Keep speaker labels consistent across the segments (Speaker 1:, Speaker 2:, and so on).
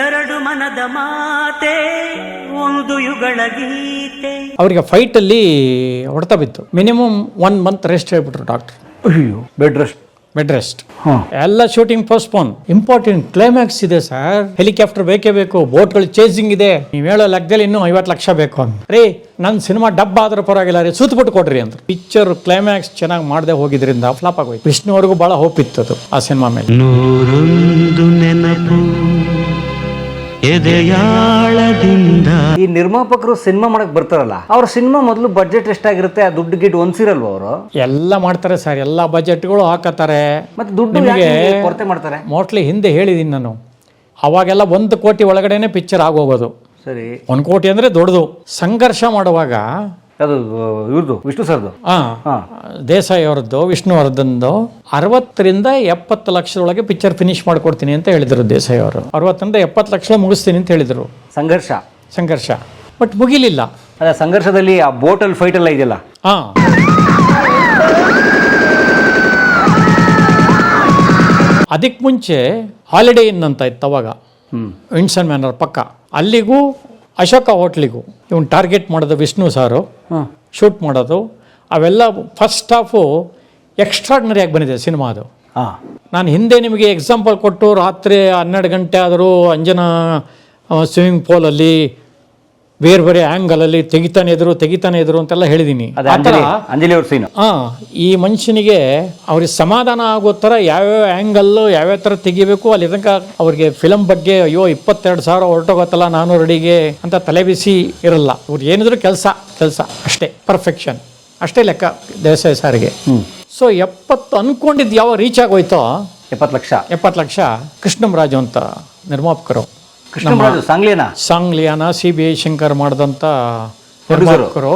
Speaker 1: ಎರಡು ಮನದ ಮಾತೆ ಒಂದು ಯುಗಳ ಗೀತೆ.
Speaker 2: ಅವರಿಗೆ ಫೈಟಲ್ಲಿ ಹೊಡೆತ ಬಿತ್ತು. ಮಿನಿಮಮ್ 1 ಮಂತ್ ರೆಸ್ಟ್ ಹೇಳ್ಬಿಟ್ರು ಡಾಕ್ಟರ್.
Speaker 3: ಅಯ್ಯೋ, ಬೆಡ್ ರೆಸ್ಟ್.
Speaker 2: ಎಲ್ಲ ಶೂಟಿಂಗ್ ಪೋಸ್ಟ್ಪೋನ್. ಇಂಪಾರ್ಟೆಂಟ್ ಕ್ಲೈಮ್ಯಾಕ್ಸ್ ಇದೆ ಸರ್. ಹೆಲಿಕಾಪ್ಟರ್ ಬೇಕೇ ಬೇಕು, ಬೋಟ್ಗಳು ಚೇಸಿಂಗ್ ಇದೆ. ನೀವು ಹೇಳೋ ಲೆಕ್ಕದಲ್ಲಿ ಇನ್ನೂ 50 ಲಕ್ಷ ಬೇಕು ಅಂತ. ರೀ ನನ್ನ ಸಿನಿಮಾ ಡಬ್ಬ ಆದ್ರೂ ಪರವಾಗಿಲ್ಲ ರೀ, ಸುತ್ತಬಿಟ್ಟು ಕೊಡ್ರಿ ಅಂತ. ಪಿಕ್ಚರ್ ಕ್ಲೈಮ್ಯಾಕ್ಸ್ ಚೆನ್ನಾಗಿ ಮಾಡದೆ ಹೋಗಿದ್ರಿಂದ ಫ್ಲಾಪ್ ಆಗೋಯ್ತು. ವಿಷ್ಣು ಅವ್ರಿಗೂ ಬಹಳ ಹೋಪ್ ಇತ್ತು ಆ ಸಿನಿಮಾ ಮೇಲೆ.
Speaker 1: ನೂರೊಂದು ನೆನಪು ಎದೆಯಾಳದಿಂದ.
Speaker 3: ಈ ನಿರ್ಮಾಪಕರು ಸಿನಿಮಾ ಮಾಡಕ್ ಬರ್ತಾರಲ್ಲ, ಅವ್ರ ಸಿನಿಮಾ ಮೊದಲು ಬಡ್ಜೆಟ್ ಎಷ್ಟಾಗಿರುತ್ತೆ, ಆ ದುಡ್ಡು ಗಿಡ್ ಹೊಂದಿರಲ್ವ ಅವರು?
Speaker 2: ಎಲ್ಲ ಮಾಡ್ತಾರೆ ಸರ್, ಎಲ್ಲ ಬಜೆಟ್ಗಳು ಹಾಕತ್ತಾರೆ.
Speaker 3: ಮತ್ತೆ ದುಡ್ಡು
Speaker 2: ನಿಮಗೆ
Speaker 3: ಕೊರತೆ ಮಾಡ್ತಾರೆ.
Speaker 2: ಮೋಸ್ಟ್ಲಿ ಹಿಂದೆ ಹೇಳಿದೀನಿ ನಾನು, ಅವಾಗೆಲ್ಲ 1 ಕೋಟಿ ಒಳಗಡೆನೆ ಪಿಕ್ಚರ್ ಆಗೋಗೋದು.
Speaker 3: ಸರಿ,
Speaker 2: 1 ಕೋಟಿ ಅಂದ್ರೆ ದೊಡ್ಡದು. ಸಂಘರ್ಷ ಮಾಡುವಾಗ
Speaker 3: ಅದು ಇವ್ರದ್ದು ವಿಷ್ಣು ಸರ್ದು,
Speaker 2: ದೇಸಾಯಿ ಅವರದ್ದು, ವಿಷ್ಣುವರ್ಧನ್ದು 60ರಿಂದ 70 ಲಕ್ಷದೊಳಗೆ ಪಿಕ್ಚರ್ ಫಿನಿಶ್ ಮಾಡ್ಕೊಡ್ತೀನಿ ಅಂತ ಹೇಳಿದ್ರು ದೇಸಾಯಿ ಅವರು. 60ರಿಂದ 70 ಲಕ್ಷ ಮುಗಿಸ್ತೀನಿ ಅಂತ ಹೇಳಿದ್ರು. ಸಂಘರ್ಷ ಬಟ್ ಮುಗಿಲಿಲ್ಲ.
Speaker 3: ಅದೇ ಸಂಘರ್ಷದಲ್ಲಿ ಆ ಬೋಟಲ್ ಫೈಟ್ ಎಲ್ಲ ಇದೆಯಲ್ಲ,
Speaker 2: ಅದಕ್ಕೆ ಮುಂಚೆ ಹಾಲಿಡೇ ಇನ್ ಅಂತ ಇತ್ತು ಅವಾಗ, ವಿನ್ಸನ್ ಮ್ಯಾನರ್ ಪಕ್ಕ. ಅಲ್ಲಿಗೂ ಅಶೋಕ ಹೋಟ್ಲಿಗೂ ಇವನು ಟಾರ್ಗೆಟ್ ಮಾಡೋದು ವಿಷ್ಣು ಸಾರು, ಶೂಟ್ ಮಾಡೋದು ಅವೆಲ್ಲ ಫಸ್ಟ್ ಹಾಫು ಎಕ್ಸ್ಟ್ರಾರ್ಡಿನರಿಯಾಗಿ ಬಂದಿದೆ ಸಿನಿಮಾ ಅದು. ನಾನು ಹಿಂದೆ ನಿಮಗೆ ಎಕ್ಸಾಂಪಲ್ ಕೊಟ್ಟು, ರಾತ್ರಿ 12 ಗಂಟೆ ಆದರೂ ಅಂಜನಾ ಸ್ವಿಮ್ಮಿಂಗ್ ಪೂಲಲ್ಲಿ ಬೇರೆ ಆ್ಯಂಗಲಲ್ಲಿ ತೆಗಿತಾನೆ ಇದ್ರು ಅಂತೆಲ್ಲ ಹೇಳಿದ್ದೀನಿ. ಈ ಮನುಷ್ಯನಿಗೆ ಅವ್ರಿಗೆ ಸಮಾಧಾನ ಆಗೋ ಥರ ಯಾವ್ಯಾವ ಆ್ಯಂಗಲ್ಲು ಯಾವ್ಯಾವ ಥರ ತೆಗಿಬೇಕು, ಅಲ್ಲಿ ತನಕ ಅವ್ರಿಗೆ ಫಿಲಮ್ ಬಗ್ಗೆ ಅಯ್ಯೋ 22,000 ಹೊರಟೋಗತ್ತಲ್ಲ ನಾನು ರೆಡಿಗೆ ಅಂತ ತಲೆ ಬಿಸಿ ಇರಲ್ಲ. ಅವ್ರು ಏನಿದ್ರು ಕೆಲಸ ಅಷ್ಟೇ, ಪರ್ಫೆಕ್ಷನ್ ಅಷ್ಟೇ ಲೆಕ್ಕ ದೇಸಾಯಿ ಸಾರಿಗೆ. ಸೊ 70 ಅನ್ಕೊಂಡಿದ್ದು ಯಾವ ರೀಚ್ ಆಗೋಯ್ತೋ, 70 ಲಕ್ಷ. ಕೃಷ್ಣಂರಾಜು ಅಂತ ನಿರ್ಮಾಪಕರು, ಸಾಂಗ್ಲಿಯಾನ CBI ಶಂಕರ್ ಮಾಡಿದಂಥ ನಿರ್ಮಾಪಕರು.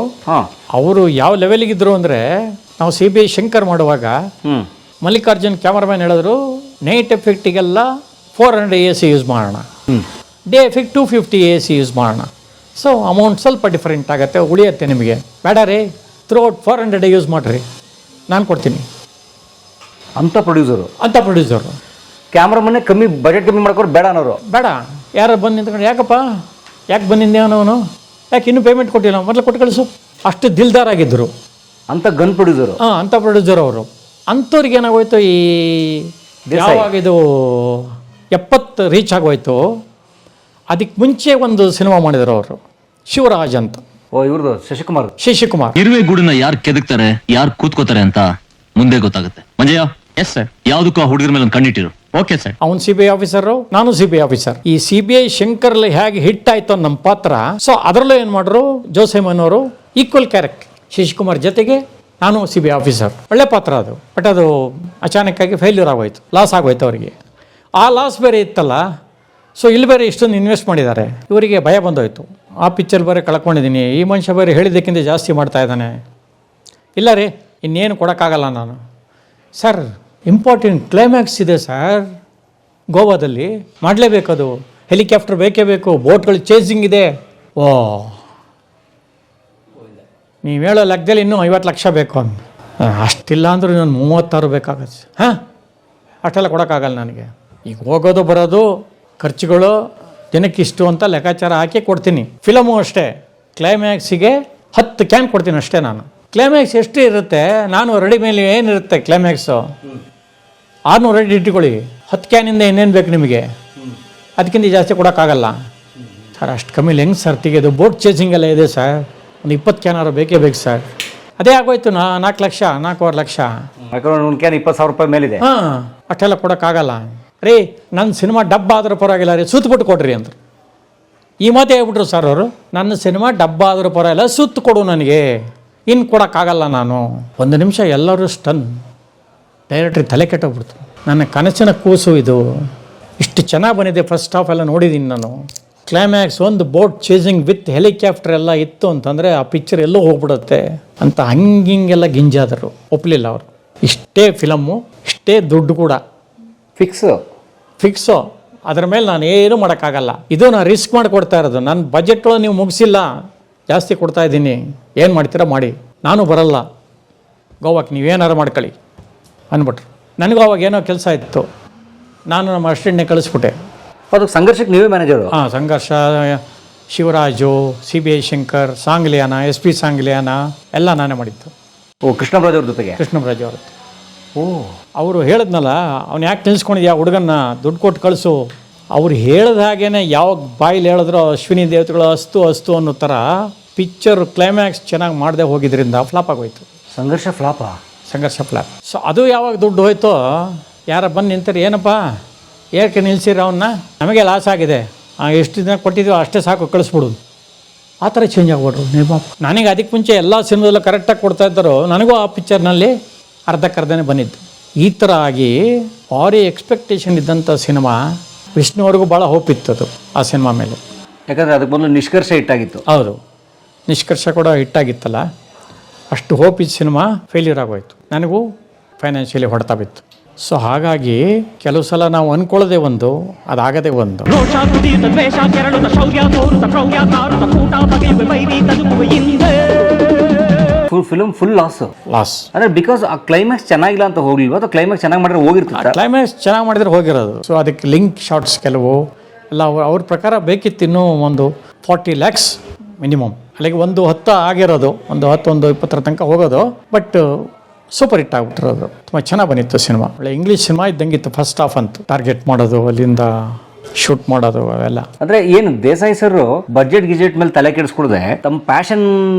Speaker 2: ಅವರು ಯಾವ ಲೆವೆಲ್ಗಿದ್ರು ಅಂದರೆ, ನಾವು CBI ಶಂಕರ್ ಮಾಡುವಾಗ ಮಲ್ಲಿಕಾರ್ಜುನ್ ಕ್ಯಾಮರಾಮ್ಯಾನ್ ಹೇಳಿದ್ರು, ನೈಟ್ ಎಫೆಕ್ಟಿಗೆಲ್ಲ 400 AC ಯೂಸ್ ಮಾಡೋಣ, ಡೇ ಎಫೆಕ್ಟ್ 250 AC ಯೂಸ್ ಮಾಡೋಣ. ಸೊ ಅಮೌಂಟ್ ಸ್ವಲ್ಪ ಡಿಫ್ರೆಂಟ್ ಆಗುತ್ತೆ, ಉಳಿಯುತ್ತೆ ನಿಮಗೆ. ಬೇಡ ರೀ, ಥ್ರೂಔಟ್ 400 ಯೂಸ್ ಮಾಡಿರಿ, ನಾನು ಕೊಡ್ತೀನಿ
Speaker 3: ಅಂತ ಪ್ರೊಡ್ಯೂಸರು. ಕ್ಯಾಮ್ರಾಮನ್ನೇ ಬಜೆಟ್ ಕಮ್ಮಿ ಮಾಡ್ಕೊಂಡು ಬೇಡ ಅನ್ನೋರು. ಬೇಡ,
Speaker 2: ಯಾರು ಬಂದು ನಿಂತ್ಕೊಂಡು ಯಾಕೆ ಬಂದಿದ್ದೆ ಅವನು, ಯಾಕೆ ಇನ್ನೂ ಪೇಮೆಂಟ್ ಕೊಟ್ಟಿಲ್ಲ, ಮೊದಲು ಕೊಟ್ಟು ಕಳಿಸು. ಅಷ್ಟು ದಿಲ್ದಾರ್ ಆಗಿದ್ದರು
Speaker 3: ಅಂತ
Speaker 2: ಪ್ರೊಡ್ಯೂಸರ್ ಅವರು. ಅಂಥವ್ರಿಗೆ ಏನಾಗೋಯ್ತು, ಈ ಯಾವಾಗ ಇದು 70 ರೀಚ್ ಆಗೋಯ್ತು, ಅದಕ್ಕೆ ಮುಂಚೆ ಒಂದು ಸಿನಿಮಾ ಮಾಡಿದ್ರು ಅವರು, ಶಿವರಾಜ್ ಅಂತ.
Speaker 3: ಇವ್ರದ್ದು
Speaker 2: ಶಶಿಕುಮಾರ್.
Speaker 4: ಇರುವೆ ಗೂಡನ್ನ ಯಾರು ಕೆದಕ್ತಾರೆ, ಯಾರು ಕೂತ್ಕೋತಾರೆ ಅಂತ ಮುಂದೆ ಗೊತ್ತಾಗುತ್ತೆ. ಮಂಜಯ್ಯ,
Speaker 2: ಎಸ್ ಸರ್,
Speaker 4: ಯಾವುದಕ್ಕೂ ಆ ಹುಡುಗರ ಮೇಲೆ ಕಣ್ಣಿಟ್ಟಿರು.
Speaker 2: Okay sir. ಅವನು CBI ಆಫೀಸರು, ನಾನು CBI ಆಫೀಸರ್. ಈ CBI ಶಂಕರ್ಲಿ ಹೇಗೆ ಹಿಟ್ ಆಯ್ತು ನಮ್ಮ ಪಾತ್ರ, ಸೊ ಅದರಲ್ಲೂ ಏನು ಮಾಡ್ರು, ಜೋಸೆಮನ್ ಅವರು ಈಕ್ವಲ್ ಕ್ಯಾರೆಕ್ಟರ್. ಶಶಿಕುಮಾರ್ ಜೊತೆಗೆ ನಾನು CBI ಆಫೀಸರ್. ಒಳ್ಳೆ ಪಾತ್ರ ಅದು. ಬಟ್ ಅದು ಅಚಾನಕ್ಕಾಗಿ ಫೇಲ್ಯೂರ್ ಆಗೋಯ್ತು, ಲಾಸ್ ಆಗೋಯ್ತು ಅವರಿಗೆ. ಆ ಲಾಸ್ ಬೇರೆ ಇತ್ತಲ್ಲ, ಸೊ ಇಲ್ಲಿ ಬೇರೆ ಇಷ್ಟೊಂದು ಇನ್ವೆಸ್ಟ್ ಮಾಡಿದ್ದಾರೆ. ಇವರಿಗೆ ಭಯ ಬಂದೋಯ್ತು, ಆ ಪಿಕ್ಚರ್ ಬೇರೆ ಕಳ್ಕೊಂಡಿದ್ದೀನಿ, ಈ ಮನುಷ್ಯ ಬೇರೆ ಹೇಳಿದ್ದಕ್ಕಿಂತ ಜಾಸ್ತಿ ಮಾಡ್ತಾ ಇದ್ದಾನೆ. ಇಲ್ಲ ರೀ, ಇನ್ನೇನು ಕೊಡೋಕ್ಕಾಗಲ್ಲ ನಾನು. ಸರ್, ಇಂಪಾರ್ಟೆಂಟ್ ಕ್ಲೈಮ್ಯಾಕ್ಸ್ ಇದೆ ಸರ್, ಗೋವಾದಲ್ಲಿ ಮಾಡಲೇಬೇಕದು. ಹೆಲಿಕಾಪ್ಟರ್ ಬೇಕೇ ಬೇಕು, ಬೋಟ್ಗಳು ಚೇಸಿಂಗ್ ಇದೆ. ನೀವು ಹೇಳೋ ಲೆಕ್ಕದಲ್ಲಿ ಇನ್ನೂ 50 ಲಕ್ಷ ಬೇಕು ಅಂತ. ಅಷ್ಟಿಲ್ಲ ಅಂದರೂ ನಾನು 36 ಬೇಕಾಗತ್ತೆ. ಅಷ್ಟೆಲ್ಲ ಕೊಡೋಕ್ಕಾಗಲ್ಲ ನನಗೆ. ಈಗ ಹೋಗೋದು ಬರೋದು ಖರ್ಚುಗಳು ದಿನಕ್ಕಿಷ್ಟು ಅಂತ ಲೆಕ್ಕಾಚಾರ ಹಾಕಿ ಕೊಡ್ತೀನಿ. ಫಿಲಮು ಅಷ್ಟೇ, ಕ್ಲೈಮ್ಯಾಕ್ಸಿಗೆ 10 ಕ್ಯಾನ್ ಕೊಡ್ತೀನಿ ಅಷ್ಟೇ ನಾನು. ಕ್ಲೈಮ್ಯಾಕ್ಸ್ ಎಷ್ಟು ಇರುತ್ತೆ, ನಾನು ರೆಡಿ ಮೇಲೆ ಏನಿರುತ್ತೆ ಕ್ಲೈಮ್ಯಾಕ್ಸು 600 ರೆಡಿ ಇಟ್ಕೊಳ್ಳಿ. 10 ಕ್ಯಾನಿಂದ ಇನ್ನೇನು ಬೇಕು ನಿಮಗೆ, ಅದಕ್ಕಿಂತ ಜಾಸ್ತಿ ಕೊಡೋಕ್ಕಾಗಲ್ಲ ಸರ್. ಅಷ್ಟು ಕಮ್ಮಿಲಿ ಹೆಂಗೆ ಸರ್ ತೆಗೆದು? ಬೋಟ್ ಚೇಸಿಂಗ್ ಎಲ್ಲ ಇದೆ ಸರ್, ಒಂದು 20 ಕ್ಯಾನಾರು ಬೇಕೇ ಬೇಕು ಸರ್. ಅದೇ ಆಗೋಯ್ತು 4 ಲಕ್ಷ, 4.25 ಲಕ್ಷ.
Speaker 3: 20,000 ರೂಪಾಯಿ ಮೇಲಿದೆ.
Speaker 2: ಅಷ್ಟೆಲ್ಲ ಕೊಡೋಕ್ಕಾಗಲ್ಲ ರೀ. ನನ್ನ ಸಿನಿಮಾ ಡಬ್ಬ ಆದರೂ ಪರವಾಗಿಲ್ಲ ರೀ, ಸುತ್ತಬಿಟ್ಟು ಕೊಡ್ರಿ ಅಂದರು. ಈ ಮಾತೇ ಹೇಳ್ಬಿಟ್ರು ಸರ್ ಅವರು. ನನ್ನ ಸಿನಿಮಾ ಡಬ್ಬ ಆದರೂ ಪರವಾಗಿಲ್ಲ, ಸುತ್ತು ಕೊಡು ನನಗೆ, ಇನ್ನು ಕೊಡೋಕ್ಕಾಗಲ್ಲ ನಾನು. 1 ನಿಮಿಷ ಎಲ್ಲರೂ ಸ್ಟನ್. ಡೈರೆಕ್ಟ್ರಿ ತಲೆ ಕೆಟ್ಟೋಗ್ಬಿಡ್ತು. ನನ್ನ ಕನಸಿನ ಕೂಸು ಇದು, ಇಷ್ಟು ಚೆನ್ನಾಗಿ ಬಂದಿದೆ. ಫಸ್ಟ್ ಹಾಫ್ ಎಲ್ಲ ನೋಡಿದ್ದೀನಿ ನಾನು. ಕ್ಲೈಮ್ಯಾಕ್ಸ್ ಒಂದು ಬೋಟ್ ಚೇಸಿಂಗ್ ವಿತ್ ಹೆಲಿಕಾಪ್ಟರ್ ಎಲ್ಲ ಇತ್ತು ಅಂತಂದರೆ ಆ ಪಿಕ್ಚರ್ ಎಲ್ಲೋ ಹೋಗ್ಬಿಡುತ್ತೆ ಅಂತ ಹಿಂಗೆಲ್ಲ ಗಿಂಜಾದರು. ಒಪ್ಪಲಿಲ್ಲ ಅವರು. ಇಷ್ಟೇ ಫಿಲಮ್ಮು, ಇಷ್ಟೇ ದುಡ್ಡು ಕೂಡ ಫಿಕ್ಸು. ಅದ್ರ ಮೇಲೆ ನಾನು ಏನೂ ಮಾಡೋಕ್ಕಾಗಲ್ಲ. ಇದು ನಾನು ರಿಸ್ಕ್ ಮಾಡಿ ಕೊಡ್ತಾ ಇರೋದು. ನನ್ನ ಬಜೆಟ್ ನೀವು ಮುಗಿಸಿಲ್ಲ, ಜಾಸ್ತಿ ಕೊಡ್ತಾ ಇದ್ದೀನಿ, ಏನು ಮಾಡ್ತೀರಾ ಮಾಡಿ, ನಾನು ಬರಲ್ಲ ಗೋವಾಕ್ಕೆ, ನೀವೇನಾರು ಮಾಡ್ಕೊಳ್ಳಿ ಅಂದ್ಬಿಟ್ರು. ನನಗೂ ಅವಾಗ ಏನೋ ಕೆಲಸ ಇತ್ತು, ನಾನು ನಮ್ಮ ಅಸಿಸ್ಟೆಂಟ್ನೇ ಕಳಿಸ್ಬಿಟ್ಟೆ.
Speaker 3: ಅದಕ್ಕೆ ಸಂಘರ್ಷಕ್ಕೆ ನೀವೇ ಮ್ಯಾನೇಜರು?
Speaker 2: ಹಾಂ, ಸಂಘರ್ಷ, ಶಿವರಾಜು, CBI ಶಂಕರ್, ಸಾಂಗ್ಲಿಯಾನ, SP ಸಾಂಗ್ಲಿಯಾನ ಎಲ್ಲ ನಾನೇ ಮಾಡಿದ್ದು.
Speaker 3: ಓ, ಕೃಷ್ಣರಾಜ್ ಅವ್ರ ಜೊತೆಗೆ?
Speaker 2: ಕೃಷ್ಣರಾಜು ಅವರು.
Speaker 3: ಓ,
Speaker 2: ಅವರು ಹೇಳಿದ್ನಲ್ಲ, ಅವ್ನು ಯಾಕೆ ನಿಲ್ಸ್ಕೊಂಡಿದ್ಯಾ ಹುಡುಗನ್ನ, ದುಡ್ಡು ಕೊಟ್ಟು ಕಳಿಸು. ಅವ್ರು ಹೇಳಿದ ಹಾಗೇನೆ ಯಾವಾಗ ಬಾಯಿಲಿ ಹೇಳಿದ್ರು ಅಶ್ವಿನಿ ದೇವತೆಗಳು ಅಸ್ತು ಅಸ್ತು ಅನ್ನೋ ಥರ ಪಿಕ್ಚರ್ ಕ್ಲೈಮ್ಯಾಕ್ಸ್ ಚೆನ್ನಾಗಿ ಮಾಡದೆ ಹೋಗಿದ್ರಿಂದ ಫ್ಲಾಪ್ ಆಗೋಯ್ತು.
Speaker 3: ಸಂಘರ್ಷ ಫ್ಲಾಪಾ?
Speaker 2: ಸಂಘರ್ಷ ಫ್ಲಾಪ್. ಸೊ ಅದು ಯಾವಾಗ ದುಡ್ಡು ಹೋಯ್ತೋ, ಯಾರ ಬಂದು ನಿಂತಾರೆ, ಏನಪ್ಪ ಏಕೆ ನಿಲ್ಸಿರ ಅವನ್ನ, ನಮಗೆ ಲಾಸ್ ಆಗಿದೆ, ಎಷ್ಟು ದಿನ ಕೊಟ್ಟಿದ್ದೀವೋ ಅಷ್ಟೇ ಸಾಕು, ಕಳಿಸ್ಬಿಡು. ಆ ಥರ ಚೇಂಜ್ ಆಗ್ಬಿಟ್ರು ನಿರ್ಮಾಪ. ನನಗೆ ಅದಕ್ಕೆ ಮುಂಚೆ ಎಲ್ಲ ಸಿನಿಮಾದಲ್ಲೂ ಕರೆಕ್ಟಾಗಿ ಕೊಡ್ತಾ ಇದ್ದರು, ನನಗೂ ಆ ಪಿಕ್ಚರ್ನಲ್ಲಿ ಅರ್ಧಕ್ಕರ್ಧನೇ ಬಂದಿದ್ದು. ಈ ಥರ ಆಗಿ ಭಾರಿ ಎಕ್ಸ್ಪೆಕ್ಟೇಷನ್ ಇದ್ದಂಥ ಸಿನಿಮಾ. ವಿಷ್ಣುವರೆಗೂ ಭಾಳ ಹೋಪ್ ಇತ್ತದು ಆ ಸಿನಿಮಾ ಮೇಲೆ.
Speaker 3: ಯಾಕಂದರೆ ಅದಕ್ಕೆ ಮೊದಲು ನಿಷ್ಕರ್ಷ ಹಿಟ್ಟಾಗಿತ್ತು.
Speaker 2: ಹೌದು, ನಿಷ್ಕರ್ಷ ಕೂಡ ಹಿಟ್ಟಾಗಿತ್ತಲ್ಲ. ಅಷ್ಟು ಹೋಪ್ ಇದ್ದ ಸಿನಿಮಾ ಫೇಲ್ಯೂರ್ ಆಗೋಯ್ತು. ನನಗೂ ಫೈನಾನ್ಷಿಯಲಿ ಹೊಡೆತ ಬಿತ್ತು. ಸೊ ಹಾಗಾಗಿ ಕೆಲವು ಸಲ ನಾವು ಅಂದ್ಕೊಳ್ಳೋದೇ ಒಂದು, ಅದಾಗದೇ ಒಂದು.
Speaker 3: Film full loss.
Speaker 2: ಅಂದರೆ
Speaker 3: ಬಿಕಾಸ್ ಆ ಕ್ಲೈಮ್ಯಾಕ್ಸ್ ಚೆನ್ನಾಗಿಲ್ಲ ಅಂತ ಹೋಗ್ಲಿಲ್ವ, ಅಥವಾ ಕ್ಲೈಮ್ಯಾಕ್ಸ್ ಚೆನ್ನಾಗಿ ಮಾಡಿದ್ರೆ ಹೋಗಿರ್ತಾರೆ?
Speaker 2: ಕ್ಲೈಮ್ಯಾಕ್ಸ್ ಚೆನ್ನಾಗಿ ಮಾಡಿದ್ರೆ ಹೋಗಿರೋದು. ಸೊ ಅದಕ್ಕೆ ಲಿಂಕ್ ಶಾರ್ಟ್ಸ್ ಕೆಲವು ಎಲ್ಲ ಅವ್ರ ಪ್ರಕಾರ ಬೇಕಿತ್ತು. ಇನ್ನೂ ಒಂದು 40 lakhs ಮಿನಿಮಮ್, ಅಲ್ಲಿಗೆ 10 ಆಗಿರೋದು, 20-20 ತನಕ ಹೋಗೋದು. ಬಟ್ ಸೂಪರ್ ಹಿಟ್ ಆಗ್ಬಿಟ್ಟಿರೋದು. ತುಂಬ ಚೆನ್ನಾಗಿ ಬಂದಿತ್ತು ಸಿನಿಮಾ. ಒಳ್ಳೆ ಇಂಗ್ಲೀಷ್ ಸಿನಿಮಾ ಇದ್ದಂಗಿತ್ತು. ಫಸ್ಟ್ ಹಾಫ್ ಅಂತೂ ಟಾರ್ಗೆಟ್ ಮಾಡೋದು, ಅಲ್ಲಿಂದ ಶೂಟ್ ಮಾಡೋದು ಅವೆಲ್ಲ.
Speaker 3: ಅಂದ್ರೆ ಏನು ದೇಸಾಯಿ ಸರ್ ಬಜೆಟ್ ಗಿಜೆಟ್ ಮೇಲೆ ತಲೆ ಕೆಡಿಸ್ಕೊಡದೆ ತಮ್ಮ ಪ್ಯಾಷನ್